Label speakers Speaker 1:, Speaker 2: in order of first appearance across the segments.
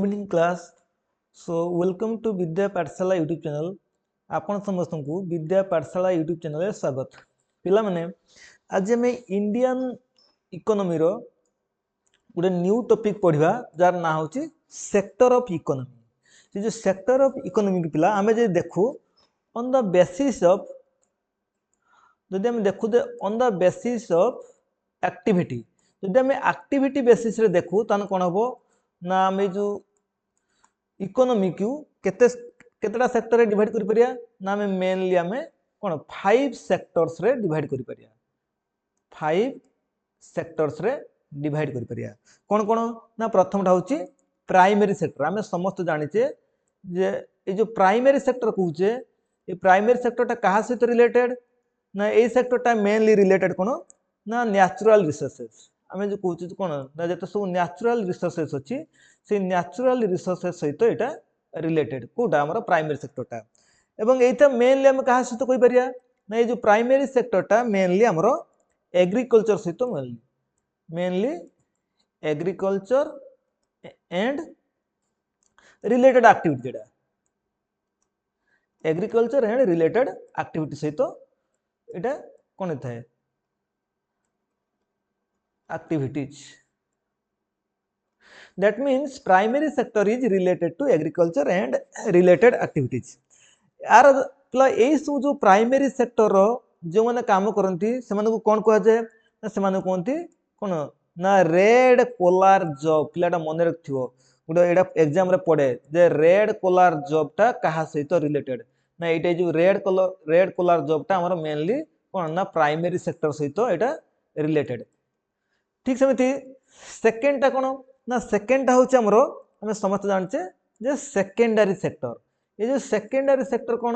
Speaker 1: Evening class so welcome to Vidya Pathshala YouTube channel आपण समस्त को विद्या पाठशाला यूट्यूब चैनल स्वागत पिला माने आज हमें इंडियन इकोनॉमी रो गोटे न्यू टॉपिक पढ़ा जार ना हूँ सेक्टर ऑफ इकोनॉमी। जो सेक्टर ऑफ इकोनॉमी की पिला आमे जे देखू ऑन द बेसिस ऑफ जदि हम देखू on the basis of activity जदि आम एक्टिविटी बेसिस रे देखू तान कौन हम ना आम जो इकोनॉमी को केतेटा सेक्टर रे डिवाइड करि परिया ना आम मेनली आम कौन 5 सेक्टर्स रे डिवाइड करि परिया 5 सेक्टर्स रे डिवाइड करि परिया कौन कौन ना प्रथमटा होची प्राइमरी सेक्टर। आम समस्त जानिचे जे ये जो प्राइमरी सेक्टर कहूचे ये प्राइमरी सेक्टरटा कहा सहित रिलेटेड ना ये सेक्टरटा मेनली रिलेटेड कौन ना नेचुरल रिसोर्सेस। आम जो कहूँ कौन ना जो सब नेचुरल रिसोर्सेस अच्छी से नेचुरल रिसोर्सेस सहित यहाँ रिलेटेड कौटा आम प्राइमरी सेक्टरटा एवं ये मेनली आम क्या सहित कही पारिया ना ये जो प्राइमरी सेक्टरटा मेनली आमर एग्रीकल्चर सहित mainly agriculture and related activity जोड़ा एग्रीकल्चर एंड रिलेटेड एक्टिविटी सहित यहाँ कौन होता है activities. That means primary sector is related to agriculture and related activities. यार प्ला यही सब जो प्राइमरी सेक्टर रो जो माने काम करती से माने को कौन कहा जाए ना से माने कहती कौन ना रेड कलर जॉब पिलाटा मन रखियो गोटे एटा एग्जाम रे पड़े जे रेड कलर जॉबटा कहा सहित रिलेटेड ना एटा जो रेड कलर जॉबटा हमर मेनली कौन ना प्राइमरी सेक्टर सहित एटा रिलेटेड। ठीक सेमती सेकेंडटा कौन ना सेकेंडटा हूँ आमर आम समस्त जानचे जे सेकेंडरी सेक्टर। ये जो सेकेंडरी सेक्टर कौन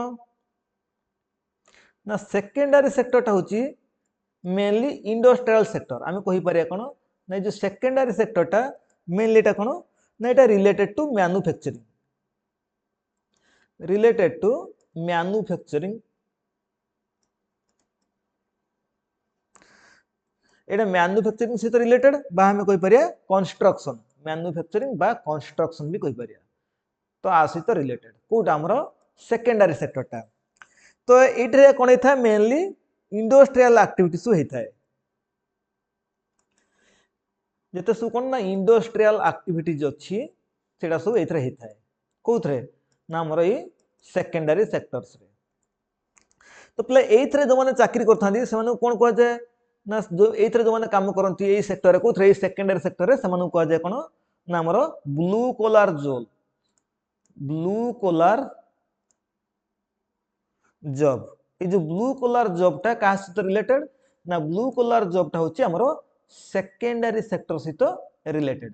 Speaker 1: ना सेकेंडरी सेक्टरटा हूँ मेनली इंडस्ट्रियल सेक्टर। आम कही पारिया कौन ना जो सेकेंडरी सेक्टरटा मेनली एटा कौन ना एटा related to manufacturing Etah manufacturing सहित रिलेटेड बा हमें कहि परिया कंस्ट्रक्शन मैन्युफैक्चरिंग बा कंस्ट्रक्शन भी कहि परिया तो आ सहित रिलेटेड कोटा हमरो सेकेंडरी सेक्टरटा। तो एठरे कोन हेता मेनली इंडस्ट्रियल एक्टिविटीज होइथाय जेते सु कोन ना इंडस्ट्रियल एक्टिविटीज अछि सेटा सब एथरे हेथाय कोथरे ना हमरो ई सेकेंडरी सेक्टर्स रे। तो प्ले एथरे जो माने चाकरी करथांदी से माने कोन कह जाय ना जो एथरे जो माने काम करंती ए सेक्टर रे कोथरे सेकेंडरी सेक्टर रे से माने कह जाय कोन ना हमरो ब्लू कलर जॉब ये जो ब्लू कलर जॉबटा का सहित रिलेटेड ना ब्लू कलर जॉबटा होची हमरो सेकेंडरी सेक्टर सहित रिलेटेड।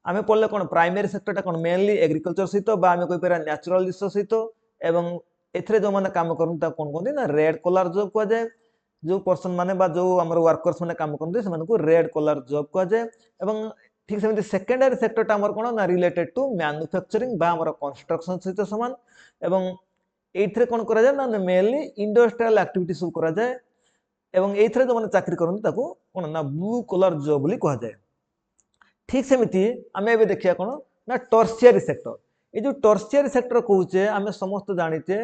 Speaker 1: आमे पढ़ले कोन प्राइमरी सेक्टरटा कोन मेनली एग्रीकल्चर सहित बा आमे कहि पारा नेचुरल रिसोर्स सहित एवं एथरे जो माने काम करंता कोन कोन ना रेड कलर जॉब कह जाय जो पर्सन माने बा जो हमर वर्कर्स माने काम करते से माने को रेड कलर जॉब कह जाय एवं ठीक सेमति सेकेंडरी सेक्टरटा हमर कोन ना रिलेटेड टू मैन्युफैक्चरिंग बा हमर कंस्ट्रक्शन सहित समान एवं एथरे कोन करा जाय ना मेनली इंडस्ट्रियल एक्टिविटी सब करा जाय एवं एथरे जो माने चाकरी करन ताको कोन ना ब्लू कलर जॉब बोली कहा जाय। ठीक सेमति आमे एबे देखिया कोन ना टर्शियरी सेक्टर। ए जो टर्शियरी सेक्टर कहूचे आमे समस्त जानिते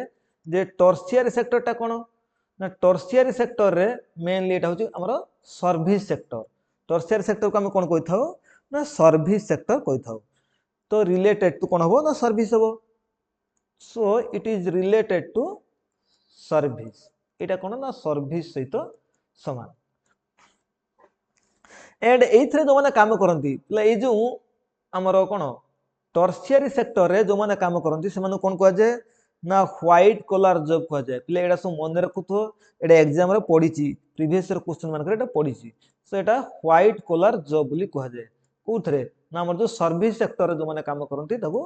Speaker 1: जे टर्शियरी सेक्टरटा कोन ना टर्शियरी सेक्टर रे मेनली एटा होची हमर सर्विस सेक्टर। टर्शियरी सेक्टर को हम कोन कहि थाओ ना सर्विस सेक्टर कहि थाओ तो रिलेटेड टू कोन हबो ना सर्विस हबो so it is related to service एटा कोन ना सर्विस सहित समान एंड एथरे जो माने काम करंती ए जो हमर कोन टर्शियरी सेक्टर रे जो माने काम करंती से माने कोन कह जाय ना व्हाइट कलर जॉब कह जाए प्ले एटा सब मन रखुथो एटा एग्जाम रे पढिची प्रीवियस ईयर क्वेश्चन मान करे एटा पढिची सो एटा व्हाइट कलर जॉब बोली कह जाए कोथरे ना हमर जो सर्विस सेक्टर रे जो माने काम करंती तबो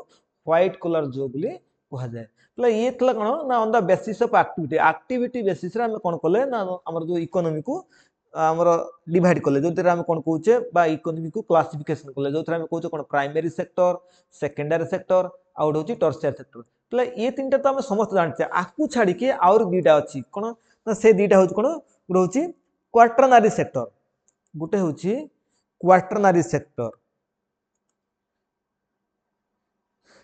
Speaker 1: व्हाइट कलर जॉब बोली कह जाए प्ले ये तला कोन ना on the basis of activity basis रे हम कोन कले ना हमर जो इकोनॉमी को हमर डिवाइड कले जोतिर हम कोन कहूचे बा इकोनॉमी को क्लासिफिकेशन कले जोतिर हम कहूचे कोन प्राइमरी सेक्टर सेकेंडरी सेक्टर आउट होची टर्शियरी सेक्टर प्ले ये तीनटा तो हम समस्त जानते आकु छाड़ी के और दुईटा अछि कोन ना से दुईटा होची कोन गुड होची क्वाटरनरी सेक्टर गुटे होची क्वाटरनरी सेक्टर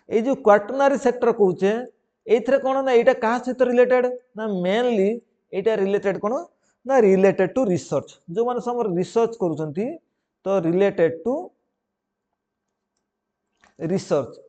Speaker 1: ये जो क्वाटरनरी सेक्टर कहूचे एथरे कोन ना एटा कहा सहित रिलेटेड ना मेनली एटा रिलेटेड कोन ना रिलेटेड टू रिसर्च जो माने समर रिसर्च करूचंती तो related to research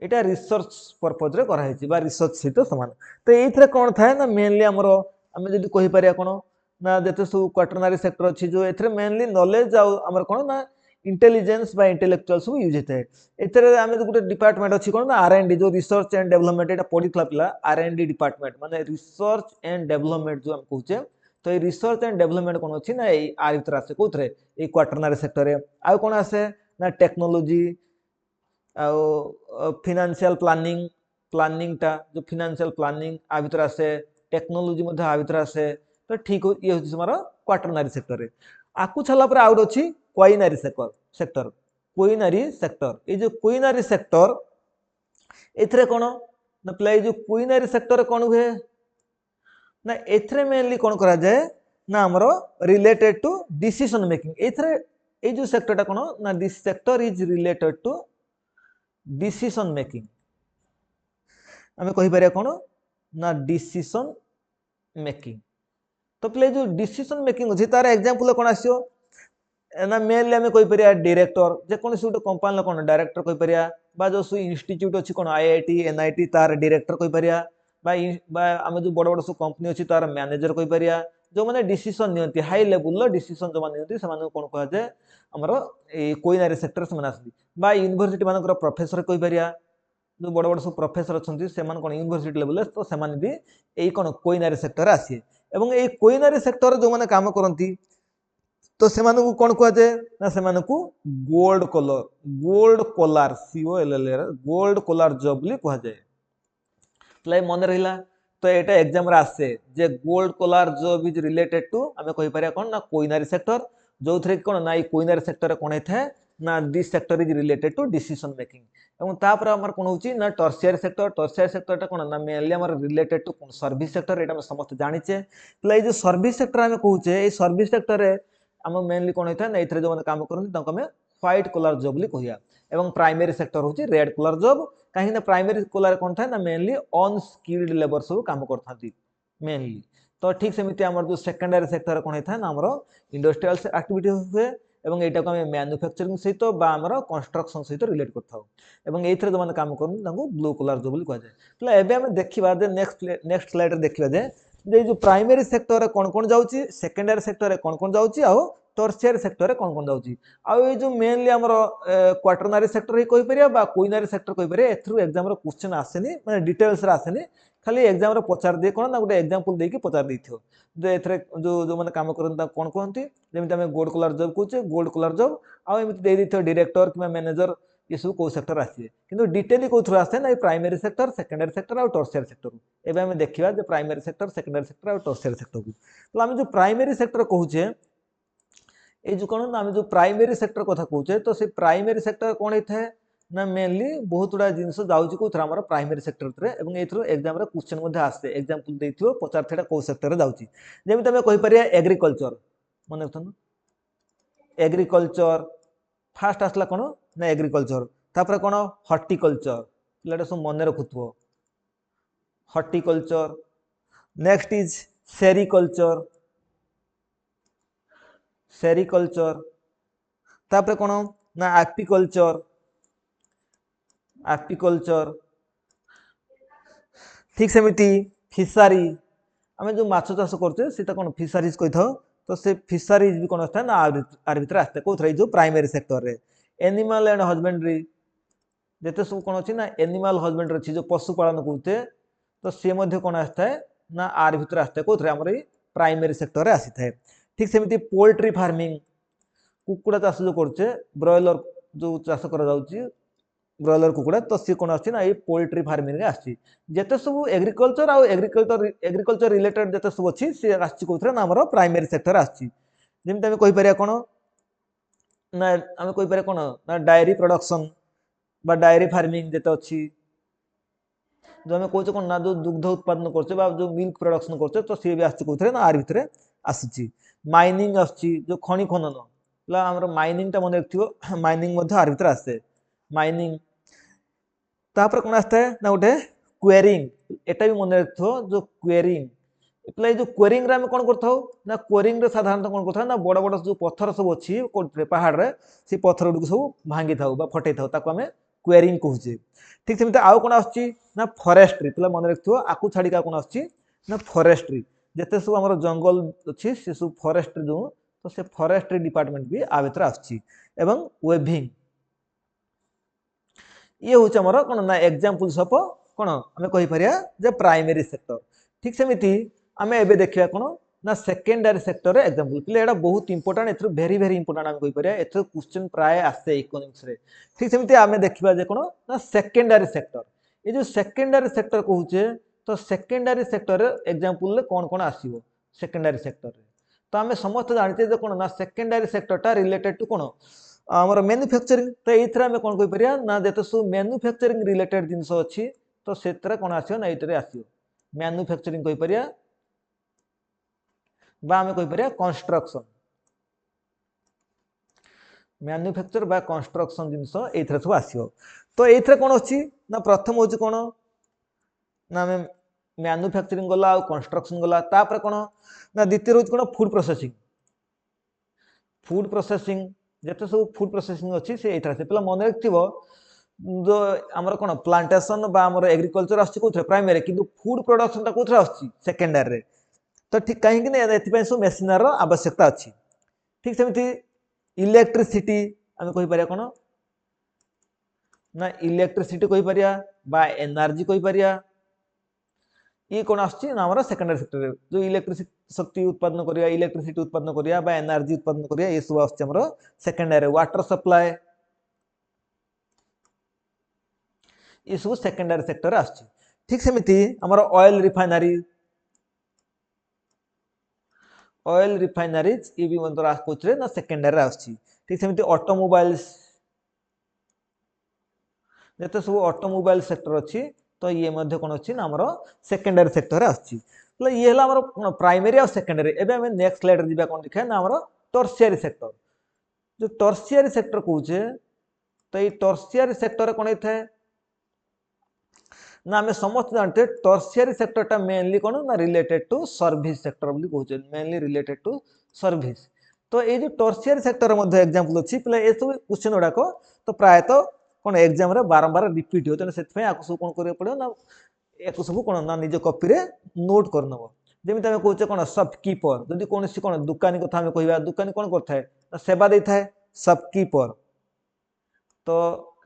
Speaker 1: Etah research purpose रे करा हेछि बा रिसर्च सहित समान तो एथरे कोन थाए ना मेनली हमरो हमें जदि कहि परिया कोन ना जते सब क्वाटरनरी सेक्टर अछि जो एथरे मेनली नॉलेज आ हमर कोन ना इंटेलिजेंस बा इंटेलेक्चुअल सब यूज हेते एथरे हमें गुटे डिपार्टमेंट अछि कोन ना आरएनडी जो रिसर्च एंड डेवलपमेंट एटा पढितला पिला आरएनडी डिपार्टमेंट माने रिसर्च एंड डेवलपमेंट जो हम कहूचे तो ये रिसर्च एंड डेवलपमेंट कोन अछि ना ए आर भीतर आसे कोथरे ए क्वाटरनरी सेक्टर रे आ कोन आसे ना टेक्नोलॉजी फाइनेंशियल प्लानिंग प्लानिंग टा जो फाइनेंशियल प्लानिंग आ भीतर आसे टेक्नोलॉजी मध्ये आ भीतर आसे तो ठीक ये होची हमर क्वाटरनरी सेक्टर रे आकु छला पर आउट अछि क्वाइनरी सेक्टर क्वाइनरी सेक्टर ए जो क्वाइनरी सेक्टर एथरे कोन ना प्ले जो क्वाइनरी सेक्टर कोन हुए ना एथरे मेनली कोन करा जाय ना हमरो रिलेटेड टू डिसीजन मेकिंग एथरे ए जो सेक्टर टा कोन ना this sector is related to decision making आमे कहि परिया कोन ना डिसीजन मेकिंग तो प्ले जो डिसीजन मेकिंग अछि तार एग्जांपल कोन आसियो ना मेनली आमे कहि परिया डायरेक्टर जे कोन सुट कंपनी कोन डायरेक्टर कहि परिया बा जो सु इंस्टीट्यूट अछि कोन आईआईटी एनआईटी तार डायरेक्टर कहि परिया बा आमे जो बड़ बड़ सु कंपनी अछि तार मैनेजर कहि परिया जो माने decision नियंती high level low decision जो माने नियंती समान कोन कहा जाय हमरो ए क्वाइनरी सेक्टर समान आसी बा यूनिवर्सिटी मानकर प्रोफेसर कहि परिया जो बड़ बड़ सब प्रोफेसर अछंती सेमान कोन यूनिवर्सिटी लेवल तो सेमान भी एई कोन क्वाइनरी सेक्टर आसी एवं एई क्वाइनरी सेक्टर जो माने काम करंती तो सेमान को कोन कहा जाय ना सेमान को gold collar COLLR gold collar job li कहा जाय प्ले मन रहिला तो एटा एग्जाम रे आसे जे gold collar job is related to हमें कहि परिया कोन ना क्वाइनरी सेक्टर जो थरे कोन ना ई क्वाइनरी सेक्टर कोन हेथे ना this sector is related to decision making एवं तापर हमर कोन होची ना टर्शियरी सेक्टर टा कोन ना मेनली हमर रिलेटेड टू सर्विस सेक्टर एटा हम समस्त जानिचे प्ले जो सर्विस सेक्टर हमें कहूचे ए सर्विस सेक्टर रे हम मेनली कोन हेथा ना इथरे जो माने काम करन ताको हमें व्हाइट कॉलर जॉब li कहिया एवं प्राइमरी सेक्टर होची रेड कॉलर जॉब कहीं ना प्राइमरी कॉलर कोन था ना मेनली अनस्किल्ड लेबर सब काम करथांती मेनली तो ठीक सेमिति हमर जो सेकेंडरी सेक्टर कोन हेथा ना हमरो इंडस्ट्रियल एक्टिविटी हुए एवं एटा को हम मैन्युफैक्चरिंग सहित बा हमरो कंस्ट्रक्शन सहित रिलेट करथाउ एवं एथरे जो माने काम करन तांको ब्लू कलर जॉब li कह जाय तो एबे हम देखिबा जे नेक्स्ट स्लाइड रे देखिबा जे जो प्राइमरी सेक्टर रे कोन जाउची सेकेंडरी सेक्टर रे कोन जाउची आ टर्शियरी सेक्टर रे कोन जाउची आ ए जो मेनली हमरो क्वाटरनरी सेक्टर ही कहि परिया बा क्वाइनरी सेक्टर कहि परिया एथरु एग्जाम रो क्वेश्चन आसेनी माने डिटेल्स रे आसेनी खाली एग्जाम रे पचार दे कोन ना गुटे एग्जांपल देकी पचार देथियो जो एथरे जो माने काम करन ता कोन कहंती जेमिति हमें गोल्ड कलर जॉब कहूचे गोल्ड कलर जॉब आ एमिति दे दिथियो डायरेक्टर किबा मैनेजर ये सब को सेक्टर आसी किंतु डिटेली को थ्रू आसे ना प्राइमरी सेक्टर सेकेंडरी सेक्टर और टर्शियरी सेक्टर एबे हम देखिबा जे प्राइमरी सेक्टर सेकेंडरी सेक्टर और टर्शियरी सेक्टर को तो हम जो प्राइमरी सेक्टर कहूचे ए जो कोन हम जो प्राइमरी सेक्टर कथा कहूचे तो से प्राइमरी सेक्टर कोन हेथे ना मेनली बहुत उडा जिंस जाउची को थरा हमर प्राइमरी सेक्टर रे एवं एथरो एग्जाम रे क्वेश्चन मध्ये आसे एग्जांपल देथियो 50 थेडा को सेक्टर रे जाउची जेमि तमे कहि परिया एग्रीकल्चर माने थन एग्रीकल्चर फास्ट आसला कोन ना एग्रीकल्चर तापर कोन हॉर्टिकल्चर लेटा सब मन रखुथबो हॉर्टिकल्चर नेक्स्ट इज सेरिकल्चर तापर कोन ना एपिकल्चर ठीक सेमिति फिशरी आमे जो माछ चाष करते सेटा कोन फिशरीज कहि थाओ तो से फिशरीज भी कोन असता ना आर भीतर आस्ते को थ्रै जो प्राइमरी सेक्टर रे एनिमल एंड हस्बेंडरी जेते सब कोन अछि ना एनिमल हस्बेंडरी अछि जो पशु पालन करते तो से मध्ये कोन आस्ता है ना आर भीतर आस्ते को थ्रै हमर प्राइमरी सेक्टर रे आसी थाए ठीक सेमिति पोल्ट्री फार्मिंग कुकुड़ा चाष जो करछे ब्रॉयलर जो चाष करा जाउची ब्रॉयलर कुकुड़ा तो सी कोन आछि ना ए पोल्ट्री फार्मिंग रे आछि जेते सब एग्रीकल्चर रिलेटेड जेते सब अछि से आछि कोथरे ना हमर प्राइमरी सेक्टर आछि जेमि तमे कहि परिया कोन ना हम कहि परिया कोन ना डायरी प्रोडक्शन बा डायरी फार्मिंग जेते अछि जो हम कहउछ कोन ना जो दुग्ध उत्पादन करछे बा जो मिल्क प्रोडक्शन करछे तो से भी आछि कोथरे ना आर भितरे आछि माइनिंग आछि जो खनि खनन ला हमर माइनिंग ता मन रखथिबो माइनिंग मध्ये आर भितरे आसे माइनिंग तापर कौन आता है ना गोटे क्वेरिंग एटा भी मन रखो जो क्वेरिंग एप्लाई जो क्वेरिंग रे हम कौन करथाउ ना क्वेरिंग रे साधारणतः कौन करथाउ ना बड़ बड़ जो पत्थर सब अछि कोठरे पहाड़ रे से पत्थर गुड सब भांगी थाउ बा फटै थाउ ताको हमें क्वेरिंग कहूचे ठीक सेमते आउ कोन आछि ना फॉरेस्ट्री पिला मन रखथो आकु छाडी का कोन आछि ना फॉरेस्ट्री जते सब हमर जंगल अछि से सब फॉरेस्ट्री जो तो से फॉरेस्ट्री डिपार्टमेंट भी आ भितर आछि एवं वेभिंग ये हूँ आमर कौन ना एग्जांपल्स ऑफ कौन आम कहि परिया जे प्राइमरी सेक्टर ठीक सेमिति आम एबे देखिया कौन ना सेकेंडरी सेक्टर रे एग्जांपल पिले एटा बहुत इंपोर्टेंट एथरो वेरी वेरी इंपोर्टेंट आम कहि परिया एथरो क्वेश्चन प्राय आसे इकोनॉमिक्स रे ठीक सेमिति आम देखिबा जे कौन ना सेकेंडरी सेक्टर ये जो सेकेंडरी सेक्टर कहूचे तो सेकेंडरी सेक्टर रे एग्जांपल ले कौन कौन आसीबो सेकेंडरी सेक्टर रे तो आम समस्त जानते जे कौन ना सेकेंडरी सेक्टर टा रिलेटेड टू कौन आमर मैन्युफैक्चरिंग तो ये आम कौन कहीपर ना जिते सब मैन्युफैक्चरिंग रिलेटेड जिनस अच्छी तो से कौन आसो ना ये आसो मैन्युफैक्चरिंग कहीपर आम कहीपर कंस्ट्रक्शन मैन्युफैक्चर बा कंस्ट्रक्शन जिनस ये सब आसो तो ये कौन अच्छी ना प्रथम हूँ कौन ना आम मैन्युफैक्चरिंग गला कंस्ट्रक्शन गला तापर कौन ना द्वितीय हूँ कौन फूड प्रोसेसिंग जिते सब फूड प्रोसेसिंग अच्छी से ये पे मन रखिथो जो आमर कौन प्लांटेशन बा आमर एग्रीकल्चर आसुच्छे प्राइमरी किंतु फूड प्रोडक्शन टा कौन आसुच्छी सेकेंडरी रे तो ठीक कहीं ना सब मेसिनर आवश्यकता अच्छी ठीक सेमती इलेक्ट्रिसिटी आम कहीपर कौन ना इलेक्ट्रिसिटी कहीपर बा एनर्जी कहीपर ये कौन आमर सेकेंडरी सेक्टर जो इलेक्ट्रिसिटी शक्ति उत्पादन करिया इलेक्ट्रिसिटी उत्पादन करिया बा एनर्जी उत्पादन करिया ये सब आमर सेकेंडरी वाटर सप्लाई ये सब सेकेंडरी सेक्टर आछि ठीक सेमिति हमर ऑयल रिफाइनरीज ये भी मंत्र आछे ना सेकेंडरी आछि ठीक सेमिति ऑटोमोबाइल्स जते सब ऑटोमोबाइल सेक्टर अच्छी तो ये मध्य कौन अच्छी ना हमर सेकेंडरी सेक्टर आछि मतलब ये हला हमर कोन प्राइमरी और सेकेंडरी एबे हम नेक्स्ट स्लाइड रे दिबा कोन देखा ना हमर टर्शियरी सेक्टर जो टर्शियरी सेक्टर कहूचे तो ये टर्शियरी सेक्टर कौन होता है ना आम समस्त जानते टर्शियरी सेक्टर टा मेनली कौन ना रिलेटेड टू सर्विस सेक्टर बोली कहूचे मेनली रिलेटेड टू सर्विस तो ये जो टर्शियरी सेक्टर मध्य एग्जांपल अछि पले ए सब क्वेश्चन गुडाक तो प्रायतः कौन एग्जाम रे बारंबार रिपीट हो तेना सेतपय आकु सब कोन करे पड़ो ना एको सब कोन ना निज कॉपी रे नोट कर नबो जेमिति हम कहूचे कोन शॉपकीपर जदि कोनसी कोन दुकानी कथा हम कहिबा दुकानी कोन करथाय ना सेवा देथाय शॉपकीपर तो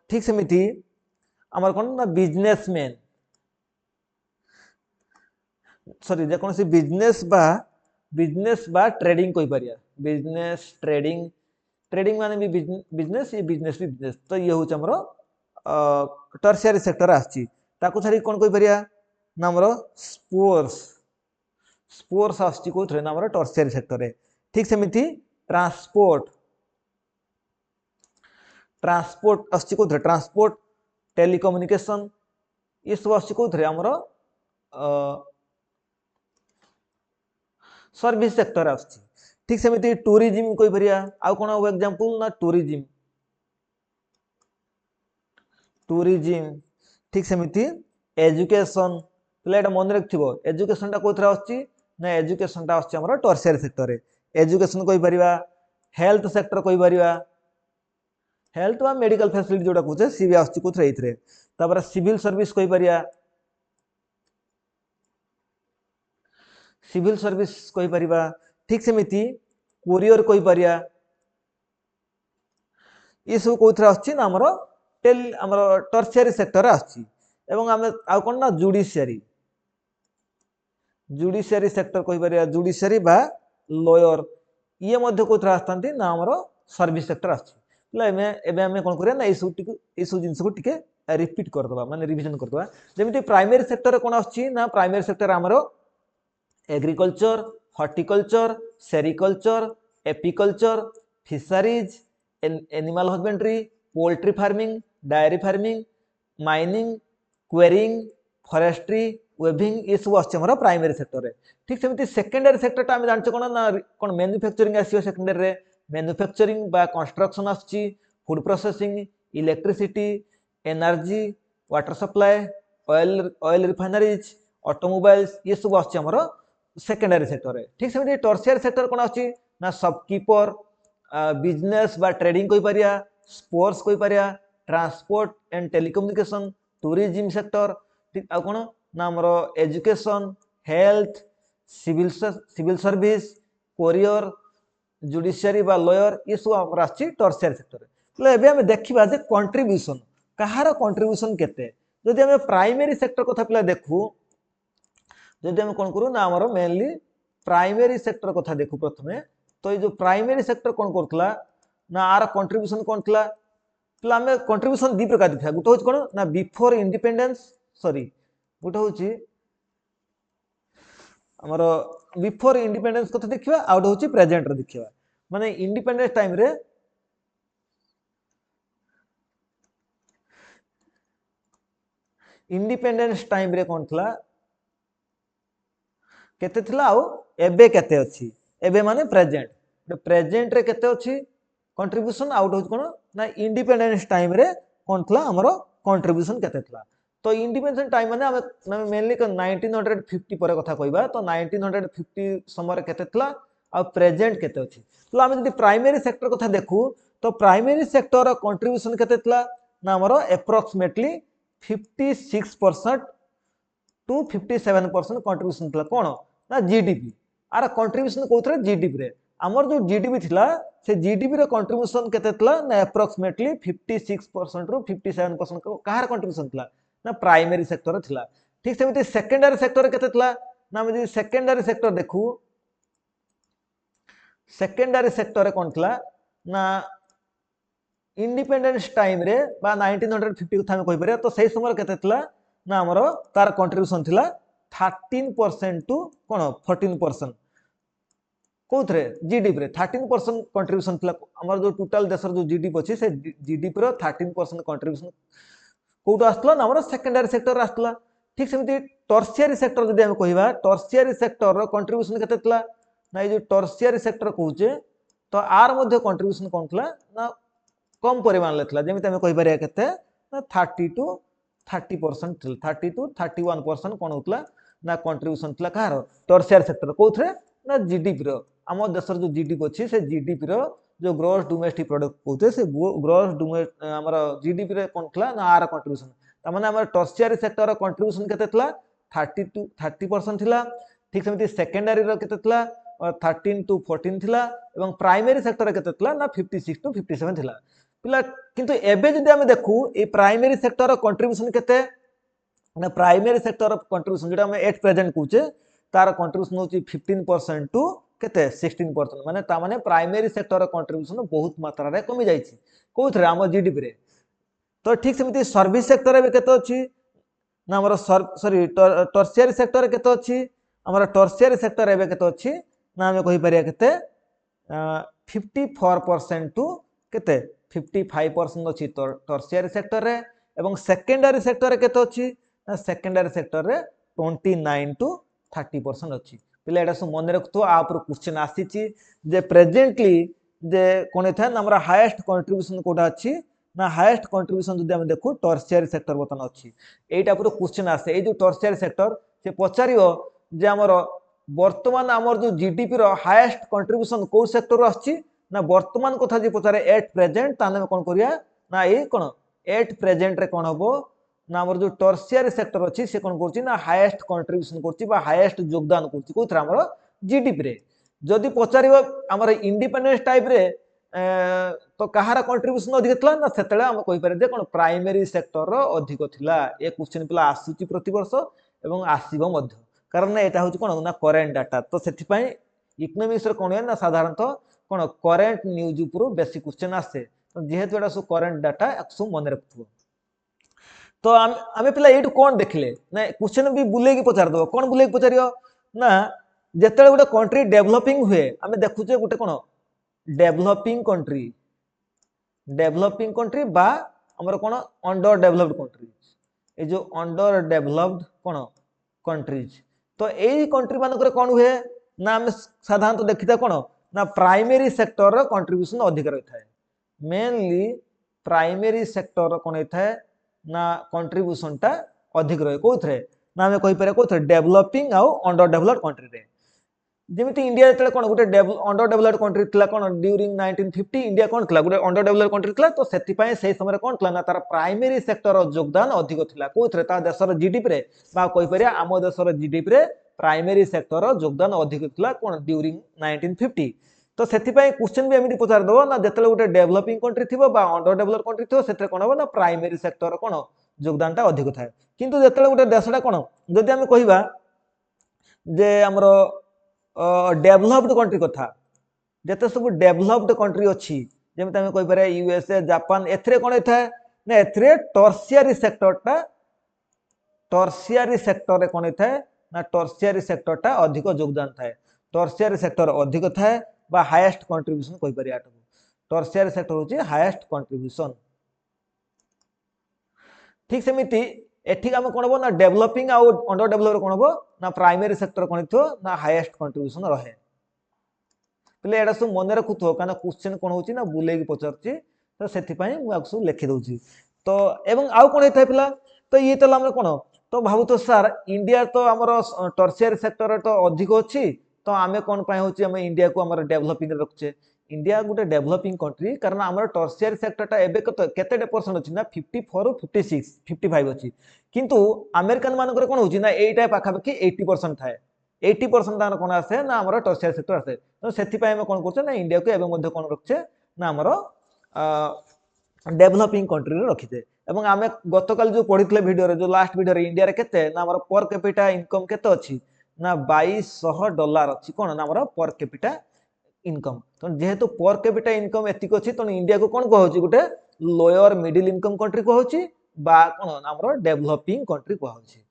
Speaker 1: ठीक सेमिति हमर कोन ना बिजनेसमैन सॉरी जे कोनसी बिजनेस बा ट्रेडिंग कहि परिया बिजनेस ट्रेडिंग ट्रेडिंग माने भी बिजनेस ये बिजनेस भी बिजनेस तो ये हूँ हमर टर्शियरी सेक्टर आछि ताकू छाड़ी कोन कहि परिया ना हमर स्पोर्ट्स स्पोर्ट्स आछि कोथरे ना हमर टर्शियरी सेक्टर रे ठीक सेमिति ट्रांसपोर्ट आछि कोथरे ट्रांसपोर्ट टेलीकम्युनिकेशन ये सब आछि कोथरे हमर सर्विस सेक्टर आछि ठीक सेमिति टूरिज्म कहि परिया आ कोन एग्जांपल ना टूरिज्म ठीक सेमिति एजुकेशन प्ले मन रखिथो एजुकेशन टा कोथरा आछि ना एजुकेशन टा आछि हमर टर्शियरी सेक्टर रे एजुकेशन कहि परिया हेल्थ सेक्टर कहि परिया हेल्थ बा मेडिकल फैसिलिटी जोटा कहूचे सी भी आछि कोथरा एथरे तापर सिविल सर्विस कहि परिया सिविल सर्विस कहि परिबा ठीक सेमिति कोरियर कहि परिया ये सब कोथरा आछि ना हमर टर्शियरी सेक्टर आछि एवं हम आ कोन ना जुडिशियरी सेक्टर कहि परिया जुडिशियरी बा लॉयर ये मध्य कोथरा आस्थांती ना हमर सर्विस सेक्टर आछि एबे हम कोन करिया ना ए सब जिंस को टिके रिपीट कर दबा माने रिवीजन कर दबा जेमिति प्राइमरी सेक्टर कोन आछि ना प्राइमरी सेक्टर हमर agriculture horticulture sericulture apiculture fisheries animal husbandry poultry farming dairy farming mining quarrying forestry weaving ये सब आछे हमर प्राइमरी सेक्टर रे ठीक सेमिति सेकेंडरी सेक्टर टा हम जानछे कोन ना कोन मैन्युफैक्चरिंग आसीयो सेकेंडरी रे मैन्युफैक्चरिंग बा कंस्ट्रक्शन आछि food processing electricity energy water supply, oil refineries, automobiles, ये सब आछी हमर सेकेंडरी सेक्टर रे। ठीक सेमती टर्शियरी सेक्टर कोन आछी ना शॉपकीपर, बिजनेस बा ट्रेडिंग कोइ परिया, स्पोर्ट्स कोइ परिया, transport and telecommunication, tourism sector, ठीक आ कोन ना हमर education, health, civil service, courier, judiciary बा लॉयर, ये सब हमर आछी टर्शियरी सेक्टर रे। ले एबे हम देखिबा जे कंट्रीब्यूशन कहार कंट्रीब्यूशन केते। जदि हम प्राइमरी सेक्टर कथा पिला देखू, जदि हम कोन करू ना हमर मेनली प्राइमरी सेक्टर कथा देखू प्रथमे, तो ये जो प्राइमरी सेक्टर कोन करथला ना आर कंट्रीब्यूशन कोन थला पिला हम कंट्रीब्यूशन दी प्रकार दिखा। गुटे होच कोन ना बिफोर इंडिपेंडेंस, सॉरी गुटे होची हमर बिफोर इंडिपेंडेंस कथा देखिबा, आ गुटे होची प्रेजेंट रे देखिबा। माने इंडिपेंडेंस टाइम रे इंडिपेंडेंस टाइम रे कोन थला केते थला आ एबे केते अछि। एबे माने प्रेजेंट रे केते अछि कंट्रीब्यूशन, आउट होच कोन ना इंडिपेंडेंस टाइम रे कोन थला हमरो कंट्रीब्यूशन केते थला। तो इंडिपेंडेंस टाइम माने हम मेनली 1950 पर कथा कहबा, तो 1950 समय रे केते थला आ प्रेजेंट केते अछि। तो हम जदि प्राइमरी सेक्टर कथा देखू, तो प्राइमरी सेक्टर रो कंट्रीब्यूशन केते थला ना हमरो अप्रोक्सीमेटली 56% टू 57% कंट्रीब्यूशन थला कोन ना जीडीपी। आर कंट्रीब्यूशन कोथरे जीडीपी रे। हमर जो जीडीपी थिला से जीडीपी रो कंट्रीब्यूशन केते थला ना अप्रोक्सीमेटली 56% रु 57% कहार कंट्रीब्यूशन थला ना प्राइमरी सेक्टर थिला। ठीक सेमिति सेकेंडरी सेक्टर केते थला ना हम जे सेकेंडरी सेक्टर देखू, सेकेंडरी सेक्टर कोन थला ना इंडिपेंडेंस टाइम रे बा 1950 कथा हम कहि परिया, तो सही समय केते थला ना हमरो तार कंट्रीब्यूशन थिला 13% टू कोन 14%। कोथरे जीडीपी रे 13% कंट्रीब्यूशन थिला। हमर जो टोटल देशर जो जीडीपी अछि से जीडीपी रो 13% कंट्रीब्यूशन कोउट आस्तला ना हमर सेकेंडरी सेक्टर आस्तला। ठीक सेमिति टर्शियरी सेक्टर जदि हम कहिबा, टर्शियरी सेक्टर रो कंट्रीब्यूशन केते थिला ना ये जो टर्शियरी सेक्टर कहूचे, तो आर मध्ये कंट्रीब्यूशन कोन थिला ना कम परिमाण ले थिला। जेमिति हम कहि परिया केते ना 30 टू 30% थिला, 30 टू 31% कोन होतला ना कंट्रीब्यूशन थिला कहार टर्शियरी सेक्टर कोथरे ना जीडीपी रो। आम देशर जो जीडीपी अच्छी से जीडीपी रो जो ग्रोस डोमेस्टिक प्रोडक्ट कहते से ग्रोस हमर जीडीपी रे कोन थला ना आर कंट्रीब्यूशन त माने हमर टर्शियरी सेक्टर रो कंट्रीब्यूशन केते थला 30 टू 30% थिला। ठीक सेमिति सेकेंडरी रो केते थला 13 टू 14 थिला एवं प्राइमरी सेक्टर रे केते थला ना 56 टू 57 थिला। पिला किंतु एबे जदि हम देखू ए प्राइमरी सेक्टर रो कंट्रीब्यूशन केते ना प्राइमरी सेक्टर रो कंट्रीब्यूशन जेटा हम एट प्रेजेंट कहूचे तार कंट्रीब्यूशन होची 15% टू केते 16%। माने ता माने प्राइमरी सेक्टर रो कंट्रीब्यूशन बहुत मात्रा रे कमी जाईची कोथरे हम जीडीपी रे। तो ठीक सेमिति सर्विस सेक्टर रे केते अछि ना हमर सॉरी टर्शियरी सेक्टर रे केते अछि हमर टर्शियरी सेक्टर एबे केते अछि ना हम कहि परिया केते 54% टू केते 55% अछि टर्शियरी सेक्टर रे एवं सेकेंडरी सेक्टर रे केते अछि ना सेकेंडरी सेक्टर रे 29 टू 30% अछि। पिला एटा सब मन रखतो आ पर क्वेश्चन आसीची जे प्रेजेंटली जे कोन था ना हमरा हाईएस्ट कंट्रीब्यूशन कोटा अछि ना हाईएस्ट कंट्रीब्यूशन जदि हम देखू टर्शियरी सेक्टर बतन अछि। एटा पर क्वेश्चन आसे ए जो टर्शियरी सेक्टर से पचारियो जे हमर वर्तमान हमर जो जीडीपी रो हाईएस्ट कंट्रीब्यूशन को सेक्टर रो अछि ना वर्तमान कथा जे पचारे एट प्रेजेंट ताने कोन करिया ना ए कोन एट प्रेजेंट रे कोन हबो ना हमर जो टर्शियरी सेक्टर अछि से कोन करछि ना हाईएस्ट कंट्रीब्यूशन करछि बा हाईएस्ट योगदान करछि कोथरा हमर जीडीपी रे। जदि पचारिबो हमर इंडिपेंडेंस टाइप रे तो कहार कंट्रीब्यूशन अधिक थला ना सेतले हम कहि पारे जे कोन प्राइमरी सेक्टर रो अधिक थिला। ए क्वेश्चन पिला आसुची प्रति वर्ष एवं आसीबो मध्य कारण एटा होची कोन ना करेंट डाटा। तो सेति पई इकोनॉमिक्स रे कोन ना साधारणतः कोन करेंट न्यूज उपर बेसी क्वेश्चन आसे। तो जेहेतु एटा सो करेंट डाटा एक्सु मन रखथु। तो आमे पिला एटु कोन देखले ना क्वेश्चन भी बुले की पचार दो कोन बुले की पचारियो ना जेतेले गुटे कंट्री डेवलपिंग हुए आमे देखुचे गुटे कोन डेवलपिंग कंट्री बा हमर कोन अंडर डेवलप्ड कंट्री। ए जो अंडर डेवलप्ड कोन कंट्रीज तो एई कंट्री मानकर कोन हुए ना हम साधारणतः देखिता कोन ना प्राइमरी सेक्टर रो कंट्रीब्यूशन अधिक रही थाए। मेनली प्राइमरी सेक्टर रो कोन थाए ना कंट्रीब्यूशन टा अधिक रहे कोथरे ना आमे कहि पारे कोथरे डेवलपिंग आउ अंडर डेवलप्ड कंट्री रे जेमिति इंडिया जेतले कोन गुटे अंडर डेवलप्ड कंट्री थिला कोन ड्यूरिंग 1950 इंडिया कोन थिला गुटे अंडर डेवलप्ड कंट्री थिला तो सेति पय सेही समय कोन थिला ना तार प्राइमरी सेक्टर रो योगदान अधिक थिला कोथरे ता देशर जीडीपी रे बा कहि पारे आम देशर जीडीपी रे प्राइमरी सेक्टर रो योगदान अधिक थिला कोन ड्यूरिंग 1950 तो सेति पय क्वेश्चन भी एमिति पचार दबो ना जेतले गुटे डेवलपिंग कंट्री थिबो बा अंडर डेवलप्ड कंट्री थिबो सेते कोन हो ना प्राइमरी सेक्टर कोन योगदान टा अधिक थाए किंतु जेतले गुटे देशटा कोन जदि आमे कहिबा जे हमरो डेभलप्ड कंट्री कथा जेते सब डेभलप्ड कंट्री अच्छी जेमते आमे कहि पारे यूएसए जापान एथरे कोन थाए ना एथरे टर्शियरी सेक्टर रे कोन थाए ना टर्शियरी सेक्टर टा अधिक योगदान थाए टर्शियरी सेक्टर अधिक थाए बा हाईएस्ट कंट्रीब्यूशन कहि पारे आटो टर्शियरी सेक्टर होची हाईएस्ट कंट्रीब्यूशन ठीक सेमिति एठी आमे कोन हो ना डेवलपिंग आ अंडर डेवलप्ड कोन हो ना प्राइमरी सेक्टर कोन थो ना हाईएस्ट कंट्रीब्यूशन रहे पले एडा सब मन रखुथो काना क्वेश्चन कोन होची ना बुले की पचरची तो सेति पय मु आकसु लिखि दउची तो एवं आउ कोन हेथाय पिला तो ये तला हमर कोन तो भाबु तो सर इंडिया तो हमर टर्शियरी सेक्टर तो अधिक अछि तो आमे कोन पय होची हम इंडिया को हमर डेवलपिंग रखचे इंडिया गुटे डेवलपिंग कंट्री कारण हमर टर्शियरी सेक्टर टा एबे केते परसेंट अछि ना 54 56 55 अछि किंतु अमेरिकन मानकर कोन होची ना एटा पाखापाखि 80% थाए 80% तार कोन आसे ना हमर टर्शियरी सेक्टर आसे तो सेति पय हम कोन करछे ना इंडिया को एबे मध्ये कोन रखछे ना हमर डेवलपिंग कंट्री रे रखिते एवं आमे गतकाल जो पढितले वीडियो रे जो लास्ट वीडियो रे इंडिया रे केते ना हमर पर कैपिटा इनकम केते अछि ना $2200 अछि कोन ना हमर पर कैपिटा इनकम तो जेहेतु पर कैपिटा इनकम एतिक अछि तो इंडिया को कोन कहउची गुटे लोअर मिडिल इनकम कंट्री कहउची बा कोन हमर डेवलपिंग कंट्री कहउची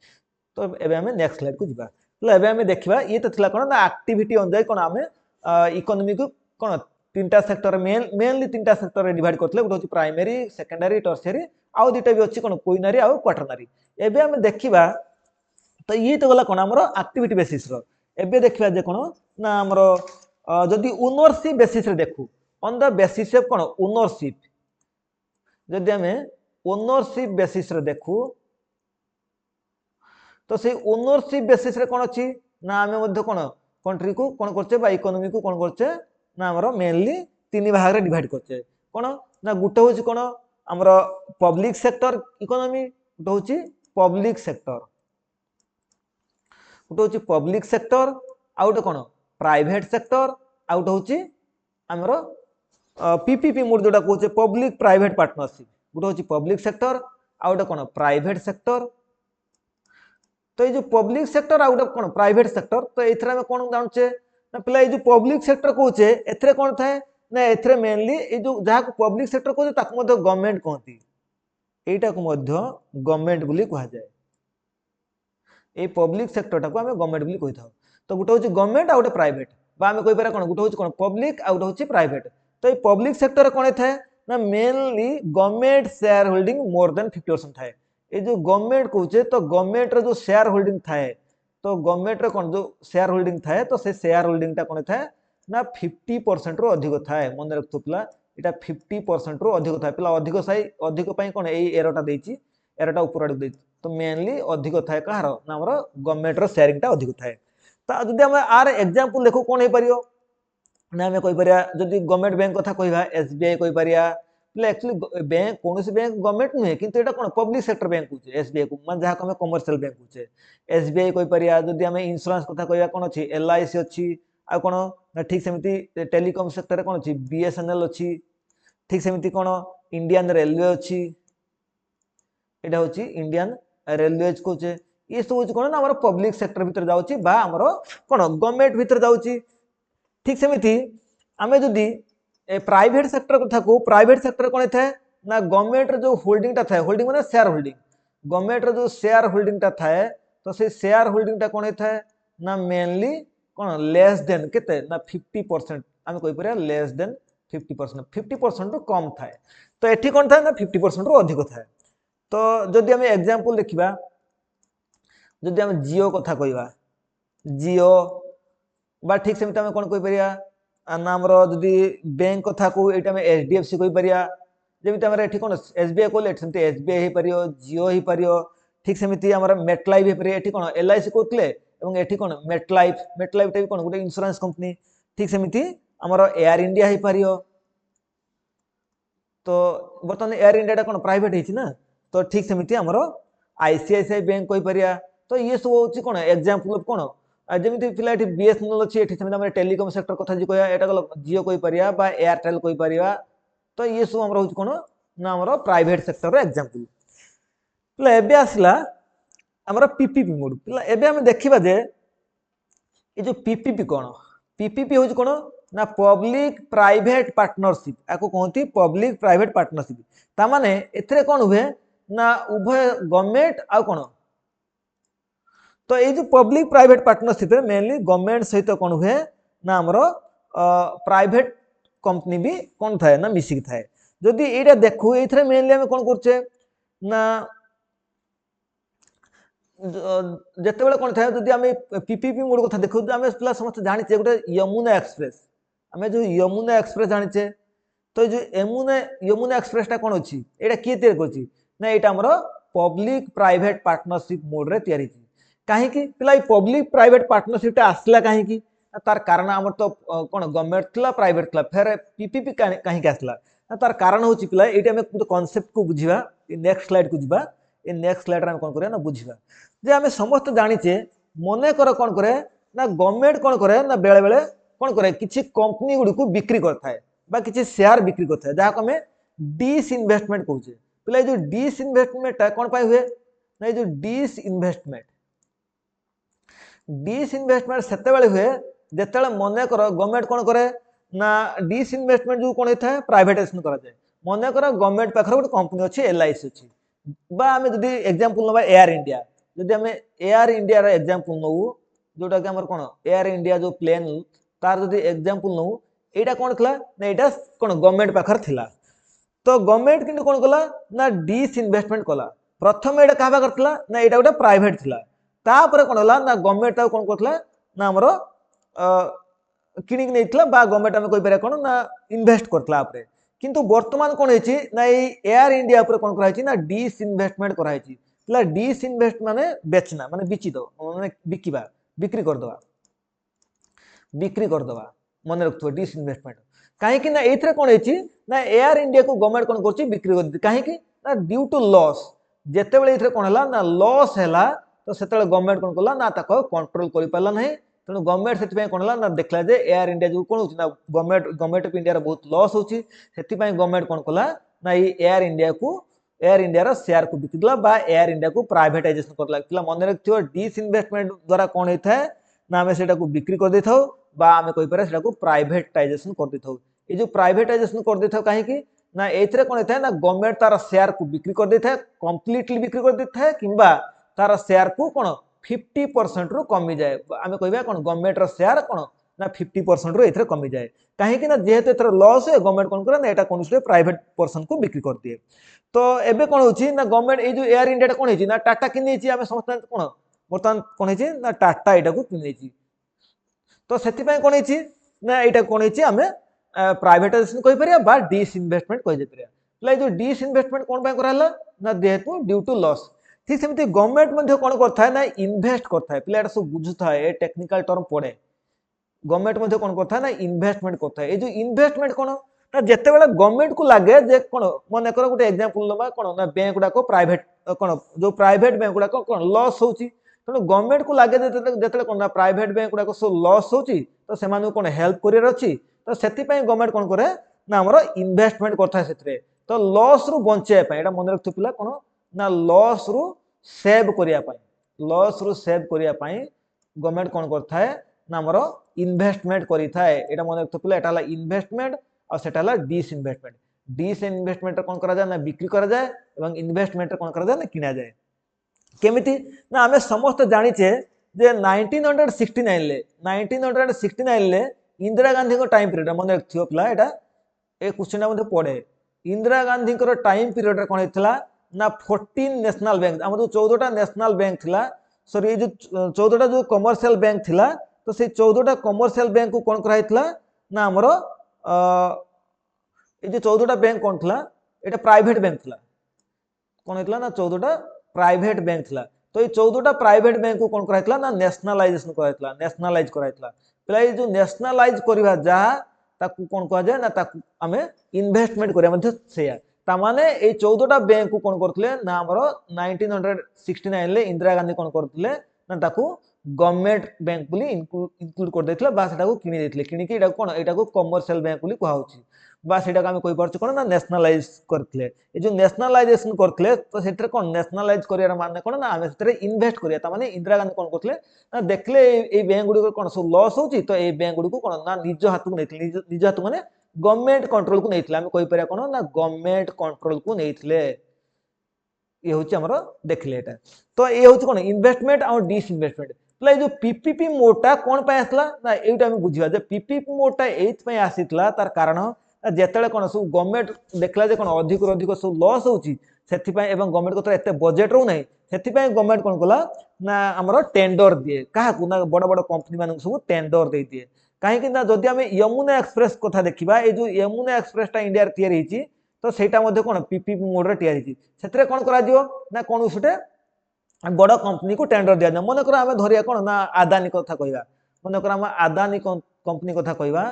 Speaker 1: तो एबे हमें नेक्स्ट स्लाइड को जिबा तो एबे हमें देखिबा ये तो थिला कोन ना एक्टिविटी अनुसार कोन हमें इकोनॉमी को कोन तीनटा सेक्टर मेनली तीनटा सेक्टर रे डिवाइड करथले गुटे होची प्राइमरी सेकेंडरी टर्शियरी आउ दुटा भी अछि कोन क्वीनरी आउ क्वाटरनरी एबे हमें देखिबा तो ये तो गला कोन हमर एक्टिविटी बेसिस रो एबे देखिबा जे कोन ना हमर जदि ओनरशिप बेसिस रे देखु on the basis of cone ownership जदि हमें ओनरशिप बेसिस रे देखु तो से ओनरशिप बेसिस रे कोन अछि ना हमें मध्ये कोन कंट्री को कोन करछे बा इकोनॉमी को कोन करछे ना हमर मेनली तीन भाग रे डिवाइड करछे कोन ना गुटे होची कोन हमर पब्लिक सेक्टर इकोनॉमी गुटे होची पब्लिक सेक्टर गुटे होची पब्लिक सेक्टर आउट कोन प्राइवेट सेक्टर आउट होची हमरो पीपीपी मोड जोटा कहउचे पब्लिक प्राइवेट पार्टनरशिप गुटे होची पब्लिक सेक्टर आउट कोन प्राइवेट सेक्टर तो ये जो पब्लिक सेक्टर आउट कोन प्राइवेट सेक्टर तो एथरा में कोन जानचे ना पहले ये जो पब्लिक सेक्टर कहउचे एथरे कोन थाए ना एथरे मेनली ये जो जहा को पब्लिक सेक्टर कहउचे ताको मध्ये गवर्नमेंट कहती एटा को मध्ये गवर्नमेंट बोली कहा जाय ए पब्लिक सेक्टर टाको हमें गवर्नमेंट बोली कहि थाउ तो गुटे होची गवर्नमेंट आउट प्राइवेट बा हमें कहि पारे कोन गुटे होची कोन पब्लिक आउट होची प्राइवेट तो ये पब्लिक सेक्टर कोन थाए ना mainly government share holding more than 50% थाए ए जो गवर्नमेंट कहउचे तो गवर्नमेंट रे जो शेयर होल्डिंग थाए तो गवर्नमेंट रे कोन जो शेयर होल्डिंग थाए तो से शेयर होल्डिंग ता कोन थाए ना 50% रो अधिक थाए मन रखतो पिला एटा 50% रो अधिक थाए पिला अधिक पई कोन एई एरोटा देछि एरोटा ऊपर आडू देछि तो मेनली अधिक थाए कहार ना हमर गवर्नमेंट रो शेयरिंग ता अधिक थाए तो जदि हम आर एग्जांपल देखो कोन हे परियो ना हमें कहि परिया जदि गवर्नमेंट बैंक कथा कहिबा एसबीआई कहि परिया एक्चुअली बैंक कौन बैंक गवर्नमेंट नुहे किंतु एटा कोन पब्लिक सेक्टर बैंक होचे एसबीआई को मान जहा हमें कमर्शियल बैंक होचे एसबीआई कहि परिया जदि हमें इंश्योरेंस कथा कहिबा कोन अछि एलआईसी अछि आ कोन ना ठीक सेमिति टेलीकॉम सेक्टर रे कोन अछि बीएसएनएल अछि ठीक सेमिति कोन इंडियन रेलवे अछि एटा होची इंडियन रेलवेज कोचे ये सब होची कोन ना हमर पब्लिक सेक्टर भीतर जाउची बा हमर कोन गवर्नमेंट भीतर जाउची ठीक सेमिति हमें जदि ए प्राइवेट सेक्टर कथा को प्राइवेट सेक्टर कोन थाए ना गवर्नमेंट रे जो होल्डिंग ता थाए होल्डिंग माने शेयर होल्डिंग गवर्नमेंट रे जो शेयर होल्डिंग ता थाए तो से शेयर होल्डिंग ता कोन थाए ना मेनली कोन लेस देन केते ना 50% हम कहि परिया लेस देन 50% तो कम थाए तो एठी कोन थाए ना 50% रो अधिक थाए तो जदि हम एग्जांपल देखिबा जदि हम जियो कथा कहिबा जियो बा ठीक सेमिति हम कोन कहि परिया ना हमरो जदि बैंक कथा को एटा में एचडीएफसी कहि परिया जमी आम ये कौन एसबीआई कहले सेमती एसबीआई हो पार जियो हो पार ठीक सेमती आम मेटलाइफ हो पारे ये कौन एलआईसी कहते ये कौन मेटलाइफ मेटलाइफ भी कौन गोटे इंश्योरेंस कंपनी ठीक सेमती आमर एयर इंडिया हो पार तो बर्तमान एयर इंडिया कौन प्राइवेट है तो ठीक सेमती आमर आईसीआईसीआई बैंक कहीपर तो ये सब हूँ कौन एग्जांपल ऑफ कौन जमी पिला बीएसएनएल अच्छी सेमती टेलीकम सेक्टर कथा जी कह यहाँ गल जियो कहीपर एयरटेल कहीपर तो ये सब आम हूँ कौन ना आम प्राइवेट सेक्टर एग्जांपल पिला एबे आसला आमर पीपीपी मोड पिला एबे आम देखा जे ये जो पीपीपी कौन पीपीपी हूँ कौन ना पब्लिक प्राइवेट पार्टनरशिप आपको कहती पब्लिक प्राइवेट पार्टनरशिप तामाने एथिरे कौन हुए ना उभय गवर्नमेंट आ कौन तो ये जो public private partnership mainly government सहित कौन हुए ना आमर प्राइवेट कंपनी भी कौन थाए ना मिसिक थाए जदि ये देखू ये मेनली आम कौन करचे ना जिते बड़े कौन था जब आम पीपीपी मोड कथा देखो आम पिला समस्त जाचे गोटे यमुना एक्सप्रेस आम जो यमुना एक्सप्रेस जाचे तो जो यमुना एक्सप्रेसटा कौन अच्छी यहाँ किए तैयारी करछि ना यहाँ आमर पब्लिक प्राइवेट पार्टनरशिप मोड रे तैयारी कहीं पिला पब्लिक प्राइवेट पार्टनरशिपटा आसला कहीं तार कारण आम तो कौन गवर्नमेंट थी प्राइवेट थी फेर पीपीपी कहीं आसला तार कारण हूँ पिला ये आम गोटे कनसेप्ट को बुझा नेक्स्ट स्लाइड को जीवा ये नेक्स्ट स्लाइड आम कौन करा बुझा जे आम समस्त जाचे मन कर कौन करे ना गवर्नमेंट कौन करे ना बेले बेले कौन करे किसी कंपनी गुड़ी को बिक्री करता है किसी शेयर बिक्री करता है जहाँ आम डिस इन्वेस्टमेंट कहे पिला जो डिस इन्वेस्टमेंट कौन पाई हुए ना जो डिस इन्वेस्टमेंट सेते हुए जिते मन कर गवर्नमेंट कौन करे ना डिस इन्वेस्टमेंट जो कौन होता है प्राइवेटाइजेशन करा जाए मन कर गवर्नमेंट पाखे गोटे कंपनी अच्छी एलआईसी अच्छी आम जब एग्जांपल नवा एयर इंडिया जदि आम एयर इंडिया एग्जांपल नौ जोटा कि आम कौन एयर इंडिया जो प्लेन तार जब एग्जांपल नौ यहाँ कौन थी ना यहाँ कौन गवर्नमेंट पाखर थिला तो गवर्नमेंट कि कौन कला ना डिस इन्वेस्टमेंट कला प्रथम यहाँ क्या पाखर ना यहाँ गोटे प्राइवेट थिला तापर कौन है ना गवर्नमेंट कौन करता ना आमर किणिक नहीं गवर्नमेंट आम कहीपर कौन ना इन्वेस्ट करता किंतु वर्तमान कौन है ना एयर इंडिया कौन कराई ना डिस इन्वेस्टमेंट कराई डिस इन्वेस्ट माने बेचना माने बिचिद माने बिकिबा बिक्री करदवा मन रखु डिस इन्वेस्टमेंट कहीं ना ये कौन है ना एयर इंडिया को गवर्नमेंट कौन कर बिक्री कर कहीं ना ड्यू टू लॉस जिते बड़े ये कौन है ना लॉस है तो से गवर्नमेंट कौन कला ना कंट्रोल कर पारा ना तेणु गवर्नमेंट से कौन है ना देखला जे एयर इंडिया जो कौन हो गवर्नमेंट ऑफ इंडिया बहुत लॉस होची गवर्नमेंट कौन कला ना एयर इंडिया शेयर को बिकला एयर इंडिया को प्राइवेटाइजेशन करला मन रखियो डिस इन्वेस्टमेंट द्वारा कौन होता है ना आम से बिक्री कर देथाउ आम कहीपर से प्राइवेटाइजेशन कर देथाउ ये जो प्राइवेटाइजेशन कर देथाउ कहीं ना ये कौन होता है ना गवर्नमेंट तार शेयर को बिक्री कर देता है कंप्लीटली बिक्री कर देता है किंबा तार शेयर को कौन 50% रु कमी जाए आम कह कौन गवर्नमेंट शेयर कौन ना 50% रु ये कमी जाए कहीं ना जेहेतु एथर लॉस है गवर्नमेंट कौन करे ना यहाँ कौन प्राइवेट पर्सन को बिक्री कर दिए तो एबे कौन होची ना गवर्नमेंट ये जो एयर इंडिया कौन है ना टाटा किनी आम समस्त कौन बर्तमान कौन है ना टाटा यहाँ को किनी तो से कौन है ना यहाँ कौन है आम प्राइवेटाइजेशन कहीपर डिस इन्वेस्टमेंट कहीपर जो डिस इन्वेस्टमेंट कौन कराला ना जेहेतु ड्यू टू लॉस ठीक सेमती गवर्नमेंट कौन करता है ना इन्वेस्ट करता है पिला सब बुझुता है टेक्निकल टर्म पड़े गवर्नमेंट कौन करता है ना इन्वेस्टमेंट करता है ये जो इन्वेस्टमेंट कौन ना जिते बड़े गवर्नमेंट को लगे जे कौन मन कर गोटे एग्जांपल नवा कौन ना बैंक गुड़ाक प्राइवेट कौन जो प्राइवेट बैंक गुड़ाक कौन लॉस होची तेणु गवर्नमेंट को लगे जिते कौन ना प्राइवेट बैंक गुड़ाक सब लॉस होची तो से कौन हेल्प कर अच्छी तो से गवर्नमेंट कौन करे ना आमर इन्वेस्टमेंट करता है से तो लॉस रु बचाई यहाँ मन रखु पिला कौन ना लॉस रु सेव करने गवर्नमेंट कौन करता है ना आमर इन्वेस्टमेंट करता है यहाँ मन रखु पिला यहाँ इन्वेस्टमेंट और सेटा डिस इन्वेस्टमेंट कौन करा जाए ना बिक्री करा जाए और इन्वेस्टमेंट कौन करा जाए ना किना जाए केमिति ना आमे समस्त जानिचे जे 1969 ले इंदिरा गांधी को टाइम पीरियड मन रखियो पिला एटा ए क्वेश्चन मध्ये पड़े इंदिरा गांधी को टाइम पीरियड कौन होता ना 14 नेशनल बैंक आम जो 14टा नेशनल बैंक थिला सॉरी ये जो 14टा जो कमर्शियल बैंक थिला तो से 14टा कमर्शियल बैंक को कौन कराइतला ना हमरो ये जो 14टा बैंक कौन थिला এটা প্রাইভেট ব্যাংক ଥିଲା কোন হইতলা না 14টা প্রাইভেট ব্যাংক ଥିଲା তো এই 14টা প্রাইভেট ব্যাংক को কোন कराइतला ना नेशनलाइजेशन कराइतला नेशनलाइज कराइतला पहला ये जो नेशनलाइज करिवा जहा ताकू कोन कहा जाय ना ताकू हमें इन्वेस्टमेंट करिया मध्ये सेया ता माने ए 14टा बैंक को कोन करथले ना हमर 1969 ले इंदिरा गांधी कोन करथले ना ताकू गवर्नमेंट बैंक बोली इंक्लूड कर देथिले बा सेटा को किनि देथिले किनि कि एटा कोन एटा को कमर्शियल बैंक बोली कहा होची बा सेटा को हम कहि परछु कोन ना नेशनलाइज करथले ए जो नेशनलाइजेशन करथले तो सेटर कोन नेशनलाइज करियार माने कोन ना हम सेटर इन्वेस्ट करिया ता माने इंदिरा गांधी कोन करथले ना देखले ए बैंक गुडी कोन सो लॉस होची तो ए बैंक गुडी को कोन ना निज हाथ को नेथिले निज हाथ माने गवर्नमेंट कंट्रोल को नेथिले हम कहि परिया कोन ना गवर्नमेंट कंट्रोल को नेथिले ये होची हमरो देखले एटा तो ये होची कोन इन्वेस्टमेंट और डिसइन्वेस्टमेंट प्ले जो पीपीपी मोडटा कोन पय आसला ना एटा हम बुझिबा जे पीपीपी मोडटा एथ पय आसितला तार कारण जेतेले कोन सब गवर्नमेंट देखला जे कोन अधिक अधिक सब लॉस होची सेथि पय एवं गवर्नमेंट को एते बजेट रहू नै सेथि पय गवर्नमेंट कोन कला ना हमरो टेंडर दिए काहा को ना बड़ बड़ कंपनी मानक सब टेंडर दे दिए काहे कि ना जदि हम यमुना एक्सप्रेस कथा देखिबा ए जो यमुना एक्सप्रेस टा इंडिया रे तयार हिची तो सेटा मध्ये कोन पीपीपी मोड रे तयार हिची सेतरे कोन करा दियो ना कोन उसटे बड़ कंपनी को टेंडर दिया जाए मन कर आम धरिया कौन ना आदानी कथा कहवा मन कर आम आदानी कंपनी कथा कहवा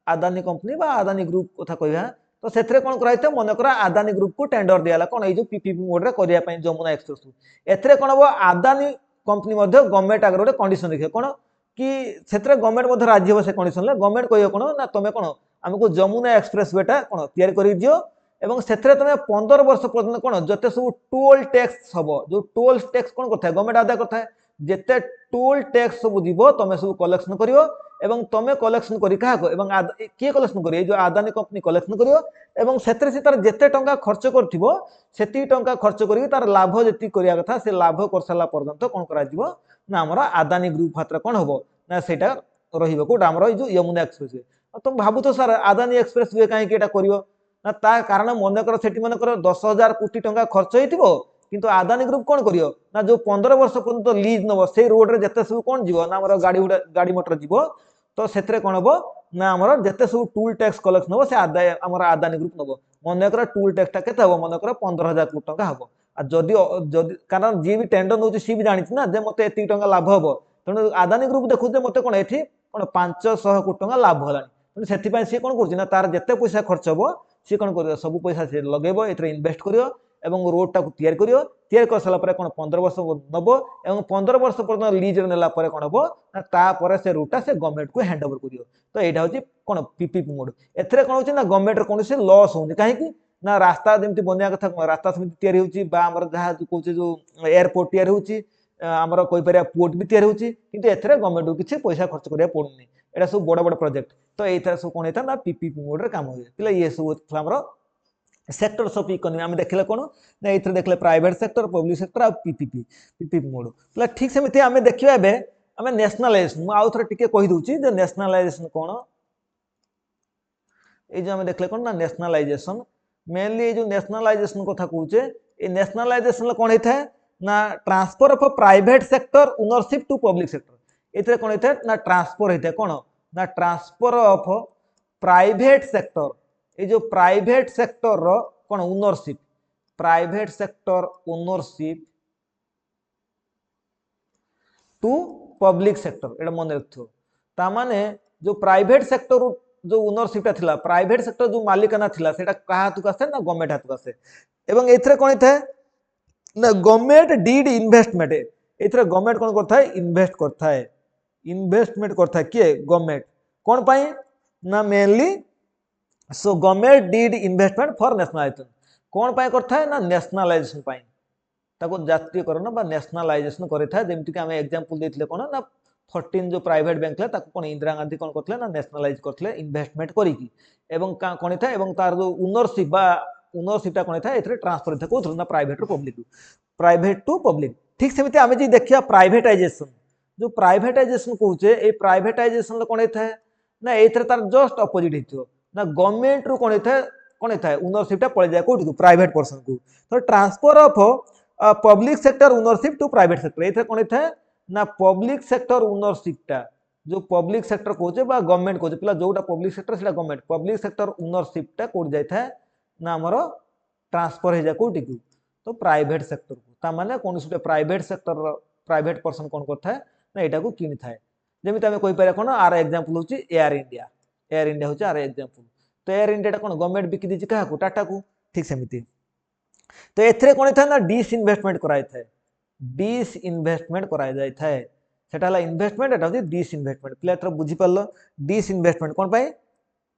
Speaker 1: आदानी कंपनी बा आदानी ग्रुप कथा कहवा तो से कौन कराई मन कर आदानी ग्रुप को टेंडर दिया कौन ये पीपीपी मोड रे करने जमुना एक्सप्रेस एथरे कौन हम आदानी कंपनी गवर्नमेंट आगे गोटे कंडीशन रखिए कौन कि से गवर्नमेंट राजी हम से कंडीशन गवर्नमेंट कह कौन ना तुम कौन आमको जमुना एक्सप्रेस वेटा कौन तैयारी कर दियो एवं सेथरे तमे 15 वर्ष पर्यंत कोन जते सब टोल टैक्स हबो जो टोल टैक्स कोन करथा गवर्नमेंट आदा करथा जेते टोल टैक्स सब दिबो तमे सब कलेक्शन करियो एवं तमे कलेक्शन करि काहा को एवं के कलेक्शन करियो जो आदानी कंपनी कलेक्शन करियो एवं सेथरे से तार जेते टंका खर्च करथिबो सेती टंका खर्च करि तार लाभ जेती करिया कथा से लाभ करसला पर्यंत कोन करा दिबो ना हमरा आदानी ग्रुप हात्र कोन हबो ना सेटा रहिबो कोटा हमरा जो यमुना एक्सप्रेस तुम भाबु तो सर आदानी एक्सप्रेस वे काहे केटा करियो ना ता कारण मनकर सेठी मनकर 10,000 कोटी टंका खर्च होइतिबो किंतु आदानी ग्रुप कोन करियो ना जो 15 वर्ष पर्यंत लीज नबो से रोड रे जते सब कोन जीवो ना हमर गाड़ी मोटर जीवो तो सेतरे कोन हबो ना हमर जते सब टूल टैक्स कलेक्शन हबो से आदाय हमर आदानी ग्रुप नबो मनकर टूल टैक्स टा केते हबो मनकर 15,000 कोटी टंका हबो आ जदि जदि कारण जे भी टेंडर नउची सी भी जानिछ ना जे मते एती टंका लाभ हबो तनो आदानी ग्रुप देखु जे मते कोन एथि कोन 500 कोटी टंका लाभ हलानी तनो सेति पय से कोन करछि ना तार जते पैसा खर्च हबो सी कौन कर सब पैसा से लगेब ए इन्वेस्ट करियो एवं रोड टाक तैयार करियो तैयार कर सारा पर कोन 15 वर्ष नबो एवं 15 वर्ष पर्यंत लीज रे नेला पर कोन हबो ना ता पर से रोडटा से गवर्नमेंट को हैंड ओवर करियो तो एटा होची कोन पीपीपी मोड एथरे कोन होची ना गवर्नमेंट रे कोन से लॉस होनी काहे कि ना रास्ता जेमति बनिया कथा रास्ता समिति तैयार होची बा हमर जहा कहूचे जो एयरपोर्ट तैयार होची हमर कोइ परिया पोर्ट भी तैयार होची किंतु एथरे गवर्नमेंट को किछि पैसा खर्च करिया पडुनी एटा सब बड़ बड़ प्रोजेक्ट तो एथरे सब कोन हेता ना पीपीपी मोड रे काम होय तिला ये सब हमर सेक्टर्स ऑफ इकोनॉमी हम देखले कोन ना एथरे देखले प्राइवेट सेक्टर पब्लिक सेक्टर आ पीपीपी मोड तो ठीक सेमिति हमें देखिबा एबे हमें नेशनलाइजेशन मु आउ थरे टिके कहि दोची जे नेशनलाइजेशन कोन ए जो हमें देखले कोन ना नेशनलाइजेशन मेनली ए जो नेशनलाइजेशन कथा कहूचे ए नेशनलाइजेशन कोन हेता ना transfer of private sector ownership to public sector एथरे कोन हेता ना ट्रांसफर हेता कोन ना ट्रांसफर ऑफ प्राइवेट सेक्टर ये जो प्राइवेट सेक्टर रो कोन ownership private sector ownership to public sector एटा मन रखथो ता माने जो प्राइवेट सेक्टर जो ओनरशिप थिला प्राइवेट सेक्टर जो मालिकाना थिला सेटा कहा हाथ आसे ना गवर्नमेंट हाथ आसे एवं एथरे कोन हेता ना गवर्नमेंट डीड इन्वेस्टमेंट एथरे गवर्नमेंट कोन करथा है इन्वेस्ट करथा है इन्वेस्टमेंट करथा है के गवर्नमेंट कोन पाई ना mainly so government did investment for nationalisation कौन पाए करता है ना नेशनलाइजेशन पाए ताको जातीयकरण बा नेशनलाइजेशन करिथा जेमति कि हम एग्जांपल देथिले कोन ना 14 जो प्राइवेट बैंक ला ताको कोन इंदिरा गांधी कोन करथले ना नेशनलाइज करथले इन्वेस्टमेंट करिकि एवं कोन था एवं तार जो ओनरशिप ता कोन था एथरे ट्रांसफर था कोथु ना प्राइवेट टू पब्लिक ठीक सेमिति हम जे देखिया प्राइवेटाइजेशन जो प्राइवेटाइजेशन कहूचे ए प्राइवेटाइजेशन कोन था ना एथरे तार जस्ट अपोजिट हितो ना गवर्नमेंट रु कोन था ओनरशिप ता पळे जाय कोठी को प्राइवेट पर्सन को तो transfer of public sector ownership to private sector एथे कोन था ना पब्लिक सेक्टर ओनरशिप ता जो पब्लिक सेक्टर कहूचे बा गवर्नमेंट कहूचे पिला जोटा पब्लिक सेक्टर सेटा गवर्नमेंट पब्लिक सेक्टर ओनरशिप ता कोड जाय था ना हमरो ट्रांसफर हो जाए कोटी को तो प्राइवेट सेक्टर को ता माने कौन से प्राइवेट सेक्टर प्राइवेट पर्सन कौन करता है ना एटा को किनी थाए जेमिति आमे कहि पारे कोन आर एग्जांपल होची एयर इंडिया होची आर एग्जांपल तो एयर इंडिया कोन गवर्नमेंट बिकी दिछि काहा को टाटा को ठीक सेमिति तो एथरे कोन था ना डिस इन्वेस्टमेंट कराई थाए डिस इन्वेस्टमेंट कराई जाय थाए सेटा हला इन्वेस्टमेंट एटा होची डिस इन्वेस्टमेंट प्ले एथर बुझी परलो डिस इन्वेस्टमेंट कोन पाई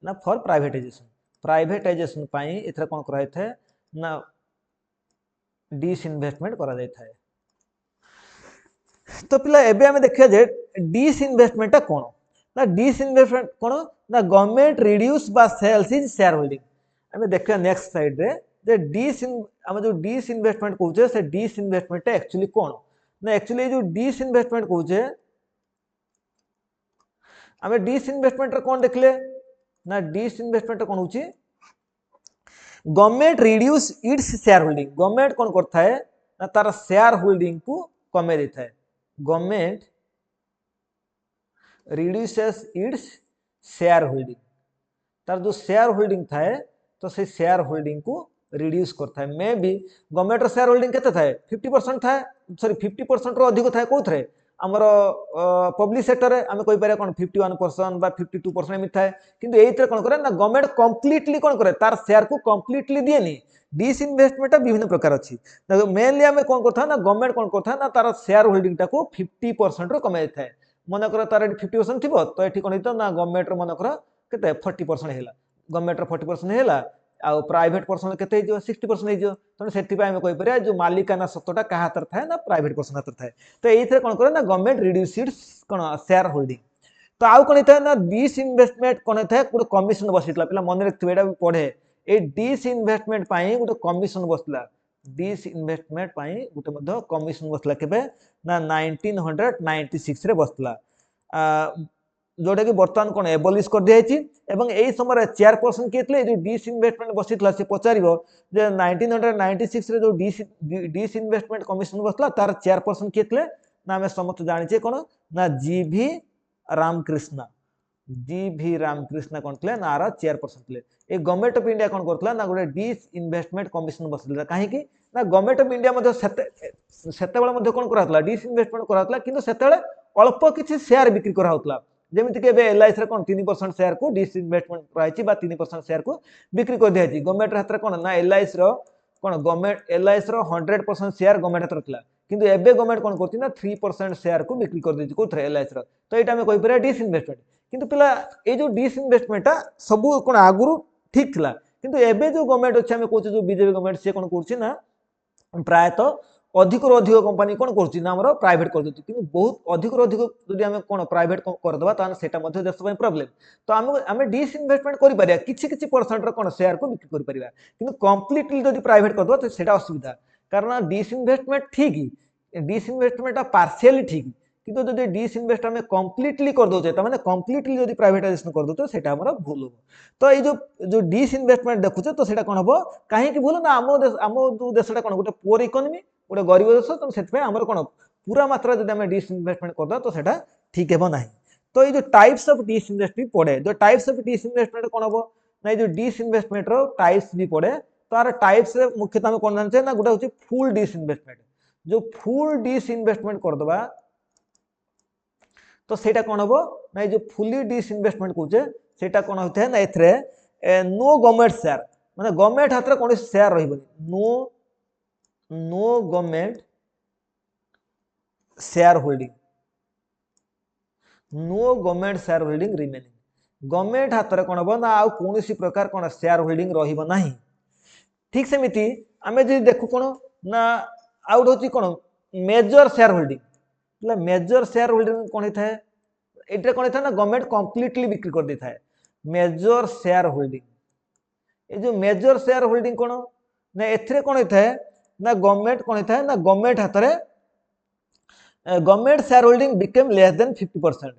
Speaker 1: ना फॉर प्राइवेटाइजेशन पाई एथरे कोन कराई थाए ना डिस इन्वेस्टमेंट करा जाय थाए तो पिला एबे हमें देखिया जे डिस इन्वेस्टमेंट कोन ना डिस इन्वेस्टमेंट कोन ना गवर्नमेंट रिड्यूस बा सेल्स इज शेयर होल्डिंग हमें देखिया नेक्स्ट साइड रे जे डिस हम जो डिस इन्वेस्टमेंट कहूचे से डिस इन्वेस्टमेंट एक्चुअली कोन ना एक्चुअली जो डिस इन्वेस्टमेंट कहूचे हमें डिस इन्वेस्टमेंट रे कोन देखले ना डिस इन्वेस्टमेंट कोन होची government reduce its shareholding government कोन करता है ना तार शेयर होल्डिंग को कमे देता है government reduces its share holding तार जो शेयर होल्डिंग था तो से शेयर होल्डिंग को रिड्यूस करता है मे भी गवर्नमेंट शेयर होल्डिंग केते था 50% था सॉरी 50% रो अधिक था कोथरे हमर पब्लिक सेक्टर रे आमे कहि पारे कोन 51% बा 52% एमि था किंतु एइतरे कोन करे ना गवर्नमेंट कंप्लीटली कोन करे तार शेयर को कंप्लीटली दिएनी डिस इन्वेस्टमेंट विभिन्न प्रकार अछि मेनली आमे कोन करथा ना गवर्नमेंट कोन करथा ना तार शेयर होल्डिंग टा को 50% रो कमे था मन कर तार 50% थिबो तो एठी कोन हितो ना गवर्नमेंट रो मन कर केते 40% हेला गवर्नमेंट रो 40% हेला आ प्राइवेट पर्सन केते जो 60% हे जो तने सेति पय हम कहि परिया जो मालिकाना सत्तटा का हातर थाए ना प्राइवेट पर्सन हातर थाए तो एइथरे कोन करे ना government reduce it's cone share holding तो आउ कोन थाए ना डिस इन्वेस्टमेंट कोन थाए गुड कमिशन बसितला पिला मन रखथिबे एटा पढे ए डिस इन्वेस्टमेंट पई गुड कमिशन बसला डिस इन्वेस्टमेंट पई गुटे मध्य कमिशन बसला केबे ना 1996 रे बसला जोटा कि बर्तमान कोन एबोलिश कर दिया छी एवं एई समय चेयरपर्सन केतले जो डिस इन्वेस्टमेंट बसितला से पचारिबो जे 1996 रे जो डिस इन्वेस्टमेंट कमिशन बसला तार चेयरपर्सन केतले ना हमें समस्त जानि छे कोन ना जीवी रामकृष्ण कोन तले ना आर चेयरपर्सन तले ए गवर्नमेंट ऑफ इंडिया कोन करतला ना गोटे डिस इन्वेस्टमेंट कमिशन बसितला काहे कि ना गवर्नमेंट ऑफ इंडिया मध्ये सेते बेले मध्ये कोन करातला डिस इन्वेस्टमेंट करातला किंतु सेते बेले अल्प किछि शेयर बिक्री करा होतला जेमिति के बे एलआईसी रे कोन 3% शेयर को डिस इन्वेस्टमेंट प्राइछि बा 3% शेयर को बिक्री कर दिया छी गवर्नमेंट हाथ रे कोन ना एलआईसी रो कोन गवर्नमेंट एलआईसी रो 100% शेयर गवर्नमेंट हाथ रखला किंतु एबे गवर्नमेंट कोन करछि ना 3% शेयर को बिक्री कर देछि कोथरे एलआईसी रो तो एटा में कहि परे डिस इन्वेस्टमेंट किंतु पिला ए जो डिस इन्वेस्टमेंट ता सब कोन आगुरु ठीक थिला किंतु एबे जो गवर्नमेंट अछि हम कहू जो बीजेपी गवर्नमेंट से कोन करछि ना प्रायतः अधिक अधिक कंपनी कोन करछि ना हमरो प्राइवेट कर देछि किंतु बहुत अधिक अधिक जदि हम कोन प्राइवेट कर दबा तान सेटा मध्ये देश पय प्रॉब्लम तो हम डिस इन्वेस्टमेंट करि परिया किछि परसेंट रो कोन शेयर को बिक्री करि परिया किंतु कंप्लीटली जदि प्राइवेट कर दबा तो सेटा असुविधा कारण डिस इन्वेस्टमेंट ठीक डिस इन्वेस्टमेंट पार्शियली ठीक किंतु जदि डिस इन्वेस्ट हम कंप्लीटली कर दोचे त माने कंप्लीटली जदि प्राइवेटाइजेशन कर दोचे सेटा हमरो भूल हो तो ए जो डिस इन्वेस्टमेंट देखुचे तो सेटा कोन हबो काहे कि भूल ना हम जो देशटा कोन गोटे पुअर इकोनॉमी गोटे गरीब देश तो से आमर कौन पूरा मात्रा जब आम डिस इन्वेस्टमेंट करदा तो सेटा ठीक हेबो नाही तो ये जो टाइप्स ऑफ डिस इन्वेस्टमेंट पड़े जो टाइप्स ऑफ डिस इन्वेस्टमेंट कौन हम ना जो डिस इन्वेस्टमेंट रो टाइप्स भी पड़े तो आर टाइप्स रे मुख्यतः हम कौन जानछे ना गोटे होची फुल डिस इन्वेस्टमेंट जो फुल डिस इन्वेस्टमेंट कर दबा तो सेटा कौन हबो ना जो फुली डिस इन्वेस्टमेंट कहूचे सेटा कौन होते ना एथरे नो गवर्नमेंट शेयर माने गवर्नमेंट हाथ रे कोन शेयर रहिबो no government shareholding remaining government हाथ रे कोन हबो ना आ कोनोसी प्रकार कोन शेयर होल्डिंग रहिबो नाही ठीक सेमिति आमे जे देखु कोन ना आउट होची कोन मेजर शेयर होल्डिंग मतलब मेजर शेयर होल्डिंग कोन थाए एटा कोन थाए ना गवर्नमेंट कंप्लीटली बिक्री कर दी थाए मेजर शेयर होल्डिंग ए जो मेजर शेयर होल्डिंग कोन ना एथरे कोन थाए ना गवर्नमेंट कोन थाए ना गवर्नमेंट हाथ रे government share holding became less than 50%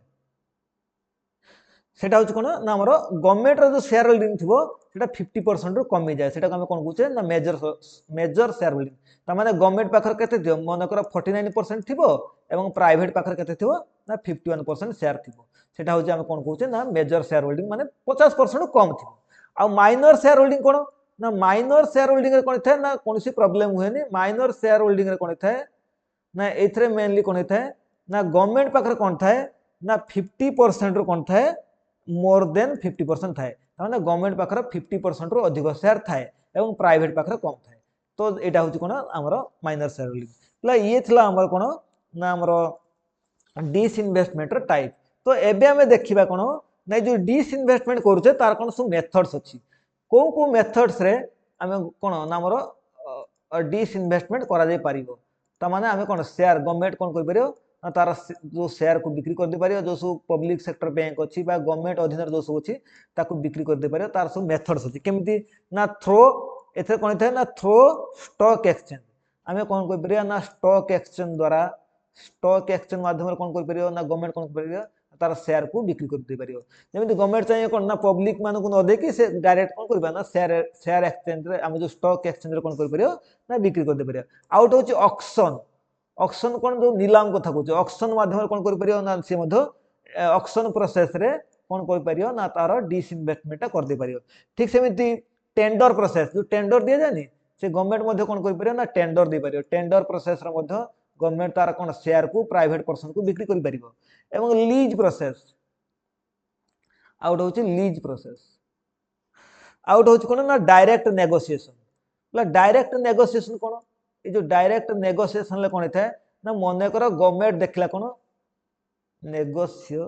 Speaker 1: सेटा होची कोन ना हमरो गवर्नमेंट रो जो शेयर होल्डिंग थिबो सेटा 50% रो कमी जाय सेटा हम कोन कहूचे ना मेजर शेयर होल्डिंग त माने गवर्नमेंट पाखर केते दियो मन कर 49% थिबो एवं प्राइवेट पाखर केते थिबो ना 51% शेयर थिबो सेटा होची हम कोन कहूचे ना मेजर शेयर होल्डिंग माने 50% कम थिबो आ माइनर शेयर होल्डिंग कोन ना माइनर शेयर होल्डिंग रे कोन थाए ना कोनसी प्रॉब्लम हुए नि माइनर शेयर होल्डिंग रे कोन थाए ना एथरे मेनली कोन थाए ना गवर्नमेंट पाखरे कोन थाए ना 50% रो कोन थाए मोर देन 50% थाए ताने गवर्नमेंट पाखरे 50% रो अधिक शेयर थाए एवं प्राइवेट पाखरे कम थाए तो एटा होची कोन हमरो माइनर शेयर होल्डिंग ला ये थिला हमर कोन ना हमरो डिसइन्वेस्टमेंट रो टाइप तो एबे हमें देखिबा कोन ना जो डिसइन्वेस्टमेंट करूचे तार कोन सु मेथड्स अछि को मेथड्स रे आमे कोन ना हमरो डिसइन्वेस्टमेंट करा जाय परिबो त माने आमे कोन शेयर गवर्नमेंट कोन करि परियो ना तार जो शेयर को बिक्री कर दे परियो जो सु पब्लिक सेक्टर बैंक अछि बा गवर्नमेंट अधीन जो सु अछि ताकू बिक्री कर दे परियो तार सु मेथड्स अछि केमिति ना थ्रो एथे कोन थाए ना थ्रो स्टॉक एक्सचेंज आमे कोन करि परियो ना स्टॉक एक्सचेंज द्वारा स्टॉक एक्सचेंज माध्यम कोन करि परियो ना गवर्नमेंट कोन करि परियो तार शेयर को बिक्री कर दे परियो जेमिति गवर्नमेंट चाहिए कोन ना पब्लिक मान को न दे कि से डायरेक्ट कोन करबा ना शेयर एक्सचेंज रे हम जो स्टॉक एक्सचेंज रे कोन कर परियो ना बिक्री कर दे परियो आउट होची ऑक्शन ऑक्शन कोन जो नीलाम कथा कहूचे ऑक्शन माध्यम कोन कर परियो ना से मध्य ऑक्शन प्रोसेस रे कोन कर परियो ना तार डिसइन्वेस्टमेंट कर दे परियो ठीक सेमिति टेंडर प्रोसेस जो टेंडर दिया जानी से गवर्नमेंट मध्य कोन कर परियो ना टेंडर दे परियो टेंडर प्रोसेस रे मध्य गवर्नमेंट तार कोन शेयर को प्राइवेट पर्सन को बिक्री कर परियो एवं लीज प्रोसेस आउट होची लीज प्रोसेस आउट होची कोन ना डायरेक्ट नेगोशिएशन ला डायरेक्ट नेगोशिएशन कोन ए जो डायरेक्ट नेगोशिएशन ले कोन थाए ना मने करो गवर्नमेंट देखला कोन नेगोशियो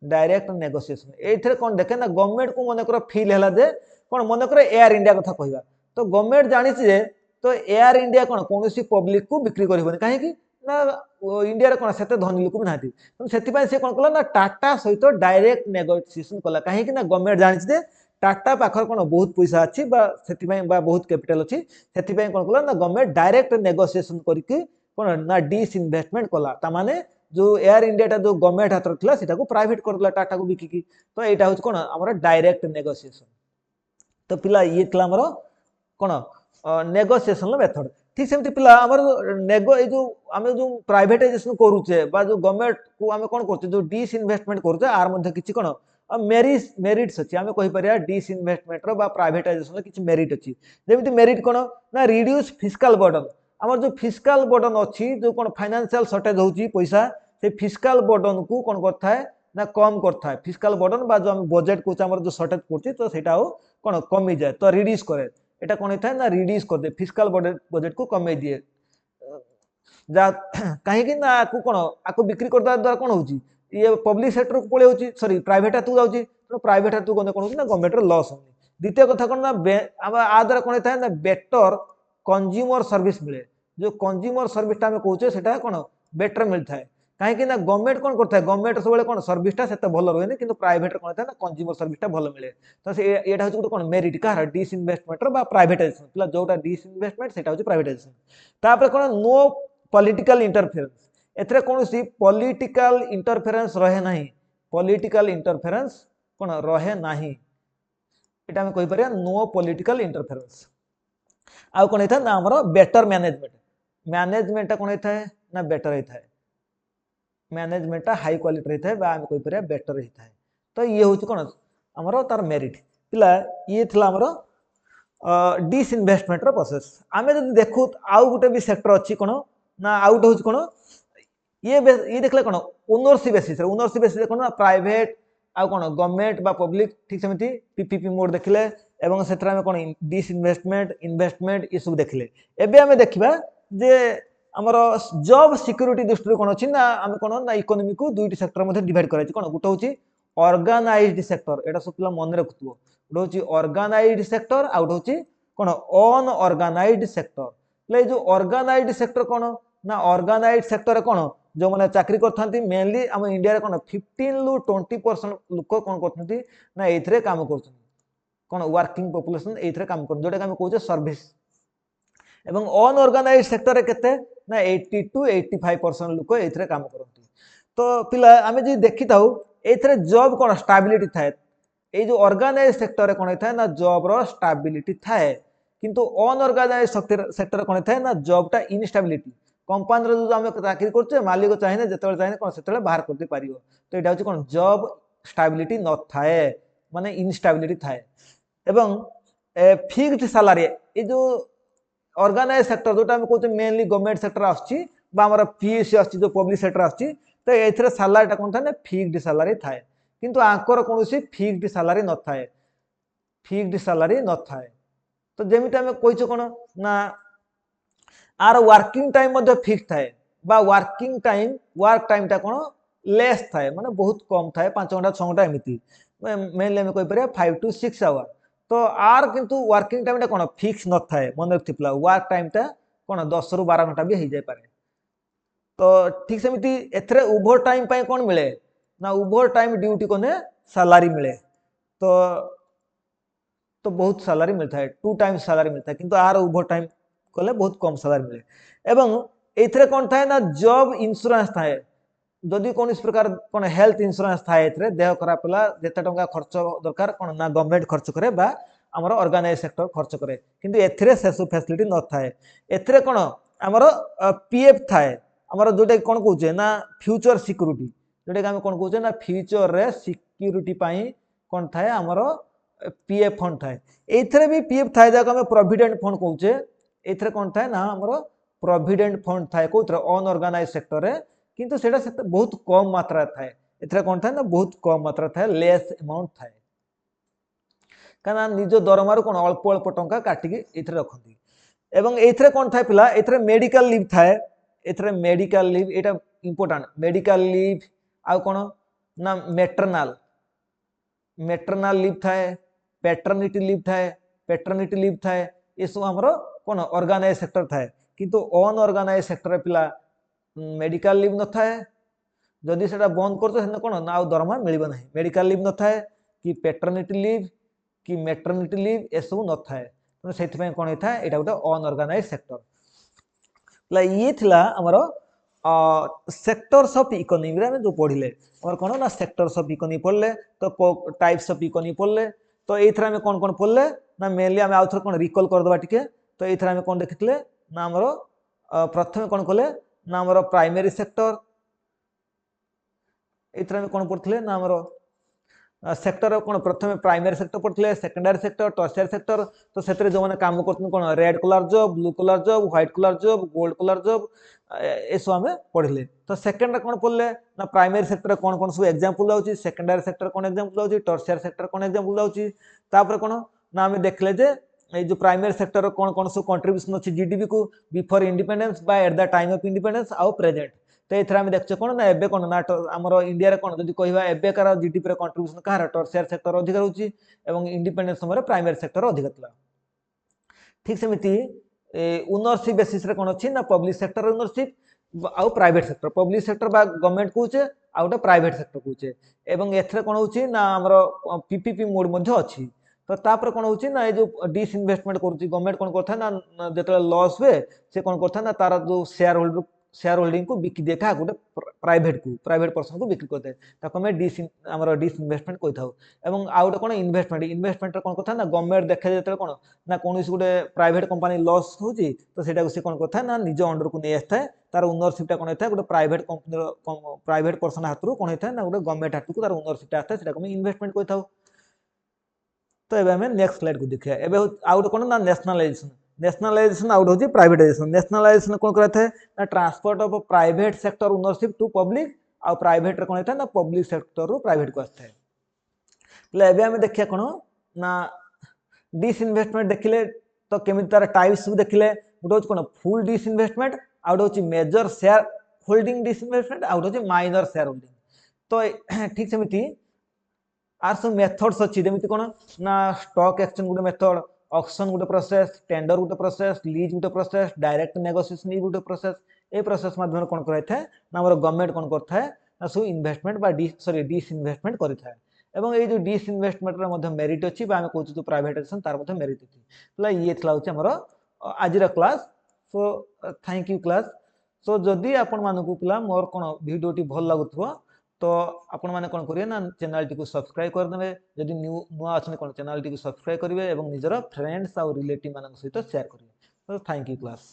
Speaker 1: डायरेक्ट नेगोशिएशन एथरे कोन देखे ना गवर्नमेंट को मने करो फील हैला जे कोन मने करो एयर इंडिया कथा कहबा तो गवर्नमेंट जानि जे तो एयर इंडिया कोन कोनोसी पब्लिक को बिक्री करबोनी काहे कि ना इंडिया रे कोन सेते धनी लोक भी नाथि तो सेति पय से कोन कला ना टाटा सहित डायरेक्ट नेगोशिएशन कला काहे कि ना गवर्नमेंट जानि जे टाटा पाखर कोन बहुत पैसा अछि बा सेति पय बा बहुत कैपिटल अछि सेति पय कोन कला ना गवर्नमेंट डायरेक्ट नेगोशिएशन करिके कोन ना डिसइन्वेस्टमेंट कला ता माने जो एयर इंडिया टा जो गवर्नमेंट हाथ रखला सेटा को प्राइवेट कर दिला टाटा को बिकी की तो एटा होच कोन हमर डायरेक्ट नेगोशिएशन तो पिला ये तला हमर कोन नेगोशिएशन मेथड ठीक सेमती पिला हमर नेगो ए जो आमे जो प्राइवेटाइजेशन करूचे बा जो गवर्नमेंट को आमे कोन करते जो डिसइन्वेस्टमेंट करते आर मध्ये किछि कोन मेरिट्स अछि आमे कहि परिया डिसइन्वेस्टमेंट रो बा प्राइवेटाइजेशन रो किछि मेरिट अछि जेमिति मेरिट कोन ना रिड्यूस फिस्कल बर्डन हमर जो फिस्कल बर्डन अछि जो कोन फाइनेंशियल शॉर्टेज होची पैसा से फिस्कल बर्डन को कोन करथाय ना कम करथाय फिस्कल बर्डन बा जो हम बजट को हमर जो शॉर्टेज पड़छि तो सेटा हो कोन कमी जाय तो रिड्यूस करे एटा कोन थाय ना रिड्यूस कर दे फिस्कल बजट को कमे दिए जा काहे कि ना आकु कोन आकु बिक्री करदा द्वारा कोन होची ये पब्लिक सेक्टर को पळे होची सॉरी प्राइवेट हातु जाउची तो प्राइवेट हातु कोन होची ना गवर्नमेंट रो लॉस होनी द्वितीय कथा कोन ना आ द्वारा कोन थाय ना बेटर कंज्यूमर सर्विस मिले जो कंज्यूमर सर्विस ता हम कहूचे सेटा कोन बेटर मिलथाय काहे कि ना गवर्नमेंट कोन करथाय गवर्नमेंट सबले कोन सर्विस ता सेते भलो रहनी किंतु प्राइवेट कोन थाय ना कंज्यूमर सर्विस ता भलो मिले तो से एटा होची कोन मेरिट का डिसइन्वेस्टमेंट रो बा प्राइवेटाइजेशन प्लस जोटा डिसइन्वेस्टमेंट सेटा होची प्राइवेटाइजेशन तापर कोन नो पॉलिटिकल इंटरफेरेंस एथरे कोनसी पॉलिटिकल इंटरफेरेंस रहे नाही पॉलिटिकल इंटरफेरेंस कोन रहे नाही एटा हम कहि परिया नो पॉलिटिकल इंटरफेरेंस आ कोन था ना हमरो बेटर मैनेजमेंट मैनेजमेंट कोन था ना बेटर हे था मैनेजमेंट हाई क्वालिटी रही था बा हम कहि परिया बेटर रही था तो ये होची कोन हमरो तार मेरिट पिला ये थला हमरो डिसइन्वेस्टमेंट रो प्रोसेस आमे जदि देखु आउ गुटे भी सेक्टर अछि कोन ना आउट होची कोन ये देखले कोन ओनरशिप बेसिस कोन प्राइवेट आ कोन गवर्नमेंट बा पब्लिक ठीक सेमिति पीपीपी मोड देखले एवं सेत्रा में कोन डिसइन्वेस्टमेंट इन्वेस्टमेंट ये सब देखले एबे हमें देखिबा जे हमर जॉब सिक्योरिटी दृष्टि कोन अछि ना हम कोन ना इकोनॉमी को दुईटी सेक्टर मध्ये डिवाइड करै छी कोन गुटे होची ऑर्गेनाइज्ड सेक्टर एटा सब पिला मन रखतुओ गुटे होची ऑर्गेनाइज्ड सेक्टर आउट होची कोन अनऑर्गेनाइज्ड सेक्टर ले जो ऑर्गेनाइज्ड सेक्टर कोन ना ऑर्गेनाइज्ड सेक्टर कोन जो माने चाकरी करथांती मेनली हम इंडिया रे कोन 15 लु 20% लोक कोन करथांती ना एथरे काम करथांती कोन वर्किंग पॉपुलेशन एथरे काम कर जोटा हम कहूचे सर्विस एवं अनऑर्गेनाइज्ड सेक्टर रे केते ना 80 टू 85% लोक एथरे काम करथि तो पिला हमें जे देखिताउ एथरे जॉब कोन स्टेबिलिटी थाए ए जो ऑर्गेनाइज्ड सेक्टर रे कोन थाए ना जॉब रो स्टेबिलिटी थाए किंतु अनऑर्गेनाइज्ड सेक्टर कोन थाए ना जॉब टा इनस्टेबिलिटी कंपनी रो जो हम चाकरी करछे मालिक चाहिए जेतेबेले चाहिए कोन सेतेबेले बाहर करते पारियो तो एटा होची कोन जॉब स्टेबिलिटी न थाए माने इनस्टेबिलिटी थाए एवं फिक्स्ड सैलरी ये जो ऑर्गेनाइज सेक्टर जोटा हम कहते मेनली गवर्नमेंट सेक्टर आछी बा हमर पीएससी आछी जो पब्लिक सेक्टर आछी तो एथरे सैलरीटा कोन थाए ना फिक्स्ड सैलरी थाए किंतु आंकर कोनोसी फिक्स्ड सैलरी न थाए फिक्स्ड सैलरी न थाए तो जेमिति हम कहिছো कोन ना आर वर्किंग टाइम मध्ये फिक्स थाए बा वर्किंग टाइम वर्क टाइम टा कोन लेस थाए माने बहुत कम थाए 5 घंटा 6 घंटा एमिति मेनली हम कहि परिया 5 to 6 आवर तो आर किंतु वर्किंग टाइम टा कोन फिक्स न थाए मन रखिथिला वर्क टाइम टा कोन 10 रु 12 घंटा भी हो जाय पारे तो ठीक सेमिति एथरे ओवर टाइम पय कोन मिले ना ओवर टाइम ड्यूटी कोने सैलरी मिले तो बहुत सैलरी मिलता है 2 टाइम्स सैलरी मिलता है किंतु आर ओवर टाइम कले बहुत कम सैलरी मिले एवं एथरे कोन थाए ना जॉब इंश्योरेंस थाए जदि कोन इस प्रकार कोन हेल्थ इंश्योरेंस थाए एथरे देह खराब होला जेते टंका खर्च दरकार कोन ना गवर्नमेंट खर्च करे बा हमर ऑर्गेनाइज सेक्टर खर्च करे किंतु एथरे सेसु फैसिलिटी न थाए एथरे कोन हमर पीएफ थाए हमर जोटे कोन कहूचे ना फ्यूचर सिक्योरिटी जोटे हम कोन कहूचे ना फ्यूचर रे सिक्योरिटी पई कोन थाए हमर पीएफ फंड थाए एथरे भी पीएफ थाए जाको हम प्रोविडेंट फंड कहूचे एथरे कोन थाए ना हमर प्रोविडेंट फंड थाए कोथरे अनऑर्गेनाइज सेक्टर रे किंतु सेटा बहुत कम मात्रा थाए एथरे कोन थाए ना बहुत कम मात्रा थाए लेस अमाउंट थाए काना निज दरमार कोन अल्प अल्प टंका काटिकी एथरे रखंती एवं एथरे कोन थाए पिला एथरे मेडिकल लीव थाए एथरे मेडिकल लीव एटा इंपोर्टेंट मेडिकल लीव आ कोन ना मेटरनल लीव थाए पैटर्निटी लीव थाए ये सब हमरो कोन ऑर्गेनाइज सेक्टर थाए किंतु अनऑर्गेनाइज सेक्टर पिला मेडिकल लीव न थाए जदि सेटा बंद करतो सेन कोन ना दरमा मिलिबो नाही मेडिकल लीव न थाए कि पैटर्निटी लीव कि मैटरनिटी लीव ए सब न थाए तो सेति पय कोन थाए एटा गोटे अनऑर्गेनाइज सेक्टर ला ये थिला हमरो सेक्टर्स ऑफ इकोनॉमी रे जो पढिले और कोन ना सेक्टर्स ऑफ इकोनॉमी पढले तो टाइप्स ऑफ इकोनॉमी पढले तो एथरा में कोन पढले ना मेनली हम आउथर कोन रिकॉल कर दबा टिके तो एथरा में कोन देखितले ना हमरो प्रथम कोन कोले ना हमरो प्राइमरी सेक्टर एथरा में कोन पढथले ना हमरो सेक्टर कोन प्रथम प्राइमरी सेक्टर पढथले सेकेंडरी सेक्टर टर्शियरी सेक्टर तो सेतरे जो माने काम करथन कोन red colour job blue colour job white colour job gold colour job ए सब हमें पढिले तो सेकेंड कोन पढले ना प्राइमरी सेक्टर कोन सब एग्जांपल दाउची सेकेंडरी सेक्टर कोन एग्जांपल दाउची टर्शियरी सेक्टर कोन एग्जांपल दाउची तापर कोन ना हमें देखले जे ए जो प्राइमरी सेक्टर कोन सब कंट्रीब्यूशन अछि जीडीपी को before independence by at the time of independence आउ प्रेजेंट तो एथरा हम देखछे कोन ना एबे कोन ना हमरो इंडिया रे कोन जदि कहिबा एबे कार जीडीपी रे कंट्रीब्यूशन कार टर्शियरी सेक्टर अधिक रहउची एवं इंडिपेंडेंस समय प्राइमरी सेक्टर अधिक थला ठीक सेमिति ओनरशिप बेसिस रे कोन अछि ना पब्लिक सेक्टर ओनरशिप आउ प्राइवेट सेक्टर पब्लिक सेक्टर बा गवर्नमेंट कहूचे आउटा प्राइवेट सेक्टर कहूचे एवं एथरे कोन होची ना हमरो पीपीपी मोड मध्ये अछि तो तापर कोन होची ना ए जो डिसइन्वेस्टमेंट करूची गवर्नमेंट कोन करथा ना जेतले लॉस हुए से कोन करथा ना तार जो शेयर होल्डिंग को बिकी दे का गोटे प्राइवेट पर्सन को बिक्री करते ताको हम डिसइन्वेस्टमेंट कहि थाउ एवं आउट कोन इन्वेस्टमेंट कोन करथा ना गवर्नमेंट देखा जेतले कोन ना कोनोसी गोटे प्राइवेट कंपनी लॉस होची तो सेटा को से कोन करथा ना निज अंडर को नै आस्था तार ओनरशिप ता कोन होता गोटे प्राइवेट कंपनी प्राइवेट पर्सन हाथरू कोन होता ना गोटे गवर्नमेंट हाथरू तार ओनरशिप ता आस्था सेटा को हम इन्वेस्टमेंट कहि थाउ तो एबे हम नेक्स्ट स्लाइड को देखिया एबे आउट कोन ना नेशनलाइजेशन आउट होची प्राइवेटाइजेशन नेशनलाइजेशन कोन करथे ना transport of private sector ownership to public आ प्राइवेट रे कोन होता ना पब्लिक सेक्टर रो प्राइवेट को आस्था ले एबे हम देखिया कोन ना डिसइन्वेस्टमेंट देखिले तो केमि तार टाइप्स देखिले गोटे होची कोन फुल डिसइन्वेस्टमेंट आउट होची मेजर शेयर होल्डिंग डिसइन्वेस्टमेंट आउट होची माइनर शेयर होल्डिंग तो ठीक सेमिति आर सब मेथड्स अछि जेमिति कोन ना स्टॉक एक्सचेंज गोटे मेथड ऑक्शन गोटे प्रोसेस टेंडर गोटे प्रोसेस लीज गोटे प्रोसेस डायरेक्ट नेगोशिएशन गोटे प्रोसेस ए प्रोसेस माध्यम कोन कराय थाए ना हमर गवर्नमेंट कोन करथाय ना सो इन्वेस्टमेंट बा डिसइन्वेस्टमेंट करिथाय एवं ए जो डिसइन्वेस्टमेंट रे मध्ये मेरिट अछि बा हम कहू जो प्राइवेटाइजेशन तार मध्ये मेरिट अछि तला ये थला होछि हमर आजिरा class so thank you class so जदि आपण मानकु पिला मोर कोन वीडियोटी भल लागुथबो तो आपण माने कोन करिए ना चैनल टी को सब्सक्राइब कर देबे जदि नुआ अछि कोन चैनल टी को सब्सक्राइब करिवे एवं निजर फ्रेंड्स और रिलेटिव मानक सहित शेयर करिवे तो थैंक यू क्लास।